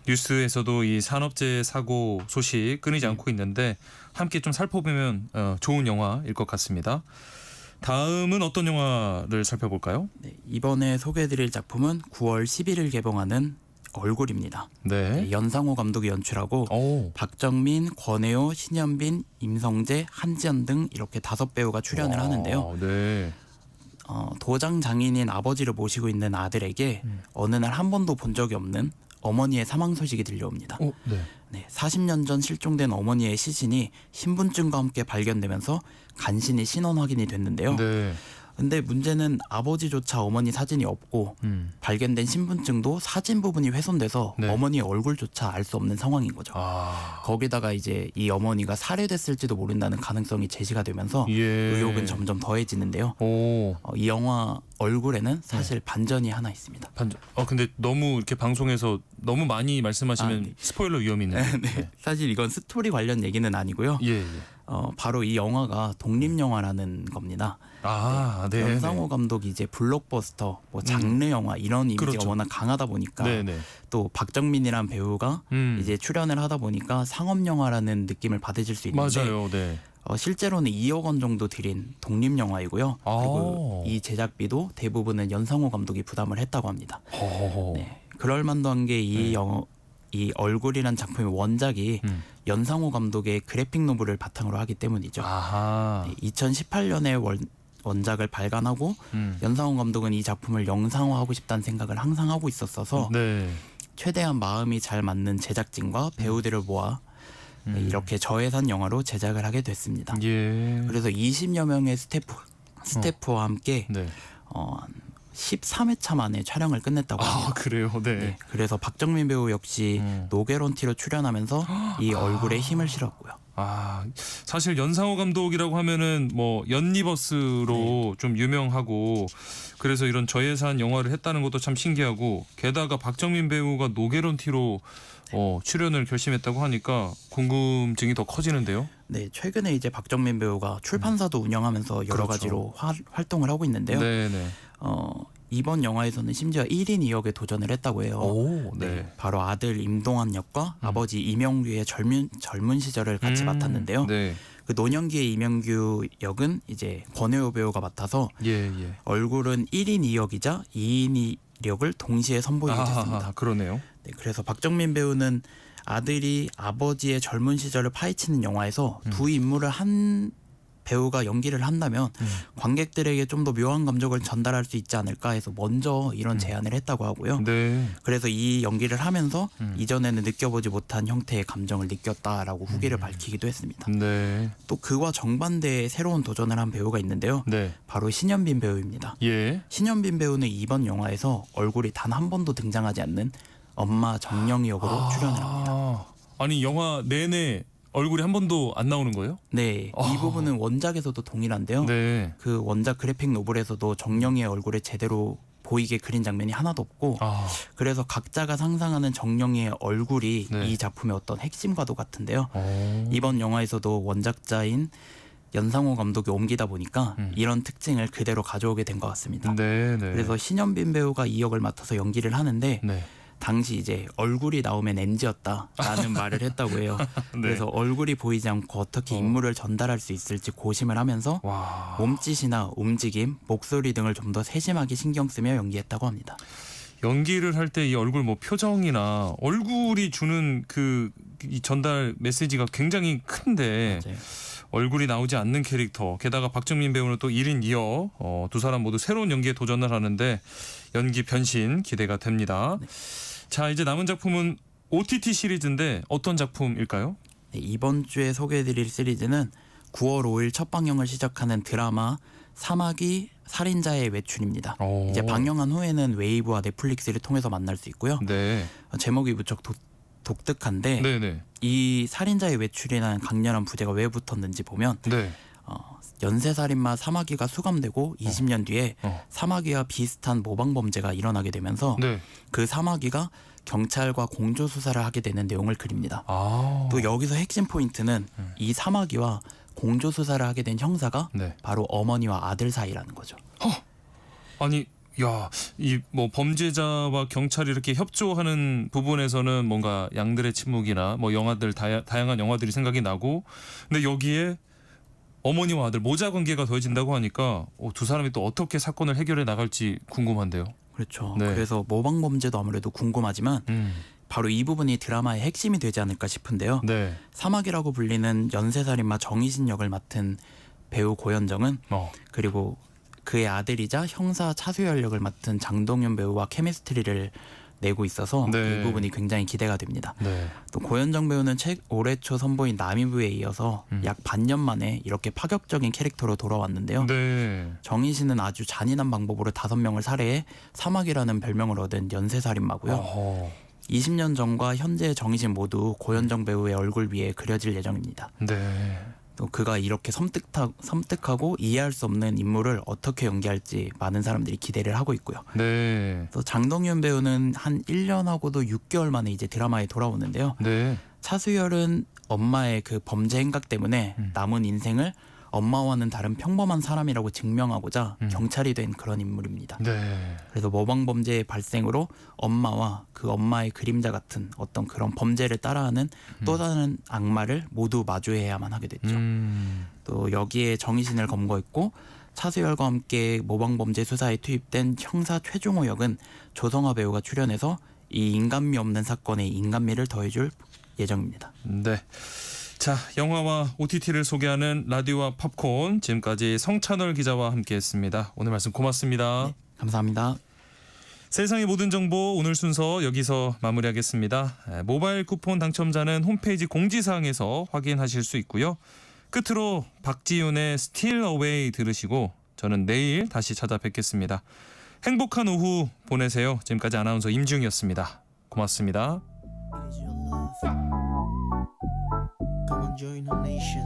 뉴스에서도 이 산업재해 사고 소식 끊이지 않고 있는데 함께 좀 살펴보면 좋은 영화일 것 같습니다. 다음은 어떤 영화를 살펴볼까요? 네, 이번에 소개해드릴 작품은 9월 11일 개봉하는 얼굴입니다. 연상호 감독이 연출하고 박정민, 권혜호, 신현빈, 임성재, 한지연 등 이렇게 5배우가 출연을 하는데요. 도장 장인인 아버지를 모시고 있는 아들에게 어느 날 한 번도 본 적이 없는 어머니의 사망 소식이 들려옵니다. 40년 전 실종된 어머니의 시신이 신분증과 함께 발견되면서 간신히 신원 확인이 됐는데요. 근데 문제는 아버지조차 어머니 사진이 없고 발견된 신분증도 사진 부분이 훼손돼서 어머니의 얼굴조차 알 수 없는 상황인 거죠. 거기다가 이제 이 어머니가 살해됐을지도 모른다는 가능성이 제시가 되면서 의혹은 점점 더해지는데요. 이 영화 얼굴에는 사실 반전이 하나 있습니다. 근데 너무 이렇게 방송에서 너무 많이 말씀하시면 스포일러 위험이 있는데. 사실 이건 스토리 관련 얘기는 아니고요. 바로 이 영화가 독립영화라는 겁니다. 연상호 감독이 이제 블록버스터, 뭐 장르 영화 이런 이미지가 워낙 강하다 보니까 또 박정민이란 배우가 이제 출연을 하다 보니까 상업 영화라는 느낌을 받으실 수 있는데 실제로는 2억 원 정도 들인 독립영화이고요. 그리고 이 제작비도 대부분은 연상호 감독이 부담을 했다고 합니다. 그럴만도 한 게 이 얼굴이란 작품의 원작이 연상호 감독의 그래픽 노블을 바탕으로 하기 때문이죠. 2018년에 원작을 발간하고 연상호 감독은 이 작품을 영상화하고 싶다는 생각을 항상 하고 있었어서 최대한 마음이 잘 맞는 제작진과 배우들을 모아 이렇게 저예산 영화로 제작을 하게 됐습니다. 그래서 20여 명의 스태프와 함께 13회차 만에 촬영을 끝냈다고 합니다. 그래요? 그래서 박정민 배우 역시 노게론티로 출연하면서 이 얼굴에 힘을 실었고요. 사실 연상호 감독이라고 하면은 뭐 연니버스로 좀 유명하고 그래서 이런 저예산 영화를 했다는 것도 참 신기하고 게다가 박정민 배우가 노게론티로 출연을 결심했다고 하니까 궁금증이 더 커지는데요. 네, 최근에 이제 박정민 배우가 출판사도 운영하면서 여러 가지로 활동을 하고 있는데요. 이번 영화에서는 심지어 1인 2역에 도전을 했다고 해요. 바로 아들 임동환 역과 아버지 이명규의 젊은 시절을 같이 맡았는데요. 그 노년기의 이명규 역은 이제 권혜호 배우가 맡아서 얼굴은 1인 2역이자 2인 력을 동시에 선보이게 됐습니다. 그러네요. 네, 그래서 박정민 배우는 아들이 아버지의 젊은 시절을 파헤치는 영화에서 두 인물을 한 배우가 연기를 한다면 관객들에게 좀 더 묘한 감정을 전달할 수 있지 않을까 해서 먼저 이런 제안을 했다고 하고요. 네. 그래서 이 연기를 하면서 이전에는 느껴보지 못한 형태의 감정을 느꼈다라고 후기를 밝히기도 했습니다. 네. 또 그와 정반대의 새로운 도전을 한 배우가 있는데요. 네. 바로 신현빈 배우입니다. 예. 신현빈 배우는 이번 영화에서 얼굴이 단 한 번도 등장하지 않는 엄마 정영희 역으로 출연을 합니다. 아니 영화 내내 얼굴이 한 번도 안 나오는 거예요? 네, 이 부분은 원작에서도 동일한데요. 네. 그 원작 그래픽 노블에서도 정영희의 얼굴을 제대로 보이게 그린 장면이 하나도 없고 그래서 각자가 상상하는 정영희의 얼굴이 네. 이 작품의 어떤 핵심과도 같은데요. 이번 영화에서도 원작자인 연상호 감독이 옮기다 보니까 이런 특징을 그대로 가져오게 된 것 같습니다. 네, 네. 그래서 신현빈 배우가 이 역을 맡아서 연기를 하는데 네. 당시 이제 얼굴이 나오면 NG였다라는 말을 했다고 해요. 네. 그래서 얼굴이 보이지 않고 어떻게 인물을 전달할 수 있을지 고심을 하면서 몸짓이나 움직임, 목소리 등을 좀 더 세심하게 신경 쓰며 연기했다고 합니다. 연기를 할 때 이 얼굴 뭐 표정이나 얼굴이 주는 이 전달 메시지가 굉장히 큰데 맞아요. 얼굴이 나오지 않는 캐릭터, 게다가 박정민 배우는 또 1인 2역 두 사람 모두 새로운 연기에 도전을 하는데 연기 변신 기대가 됩니다. 네. 자, 이제 남은 작품은 OTT 시리즈인데 어떤 작품일까요? 네, 이번 주에 소개해드릴 시리즈는 9월 5일 첫 방영을 시작하는 드라마 사마귀 살인자의 외출입니다. 이제 방영한 후에는 웨이브와 넷플릭스를 통해서 만날 수 있고요. 네. 제목이 무척 독특한데 네네. 이 살인자의 외출이라는 강렬한 부제가 왜 붙었는지 보면 네. 연쇄살인마 사마귀가 수감되고 20년 뒤에 사마귀와 비슷한 모방범죄가 일어나게 되면서 네. 그 사마귀가 경찰과 공조 수사를 하게 되는 내용을 그립니다. 또 여기서 핵심 포인트는 이 사마귀와 공조 수사를 하게 된 형사가 네. 바로 어머니와 아들 사이라는 거죠. 아니, 야, 이 뭐 범죄자와 경찰이 이렇게 협조하는 부분에서는 뭔가 양들의 침묵이나 뭐 영화들 다양한 영화들이 생각이 나고, 근데 여기에 어머니와 아들 모자 관계가 더해진다고 하니까 두 사람이 또 어떻게 사건을 해결해 나갈지 궁금한데요. 그렇죠. 네. 그래서 모방 범죄도 아무래도 궁금하지만 바로 이 부분이 드라마의 핵심이 되지 않을까 싶은데요. 네. 사마귀라고 불리는 연쇄살인마 정희신 역을 맡은 배우 고현정은 그리고 그의 아들이자 형사 차수열 역을 맡은 장동윤 배우와 케미스트리를 내고 있어서 네. 이 부분이 굉장히 기대가 됩니다. 네. 또 고현정 배우는 올해 초 선보인 남이부에 이어서 약 반년 만에 이렇게 파격적인 캐릭터로 돌아왔는데요. 네. 정희신은 아주 잔인한 방법으로 5명을 살해해 사마귀라는 별명을 얻은 연쇄살인마고요. 20년 전과 현재의 정희신 모두 고현정 배우의 얼굴 위에 그려질 예정입니다. 네. 또 그가 이렇게 섬뜩하고 이해할 수 없는 인물을 어떻게 연기할지 많은 사람들이 기대를 하고 있고요. 네. 또 장동윤 배우는 한 1년하고도 6개월 만에 이제 드라마에 돌아오는데요. 네. 차수열은 엄마의 그 범죄 행각 때문에 남은 인생을 엄마와는 다른 평범한 사람이라고 증명하고자 경찰이 된 그런 인물입니다. 네. 그래서 모방 범죄의 발생으로 엄마와 그 엄마의 그림자 같은 어떤 그런 범죄를 따라하는 또 다른 악마를 모두 마주해야만 하게 됐죠. 또 여기에 정희신을 검거했고 차수열과 함께 모방 범죄 수사에 투입된 형사 최종호 역은 조성아 배우가 출연해서 이 인간미 없는 사건에 인간미를 더해줄 예정입니다. 네. 자, 영화와 OTT를 소개하는 라디오와 팝콘, 지금까지 성찬월 기자와 함께했습니다. 오늘 말씀 고맙습니다. 네, 감사합니다. 세상의 모든 정보 오늘 순서 여기서 마무리하겠습니다. 모바일 쿠폰 당첨자는 홈페이지 공지사항에서 확인하실 수 있고요. 끝으로 박지윤의 Still Away 들으시고 저는 내일 다시 찾아뵙겠습니다. 행복한 오후 보내세요. 지금까지 아나운서 임지웅이었습니다. 고맙습니다. Come on, join our nation.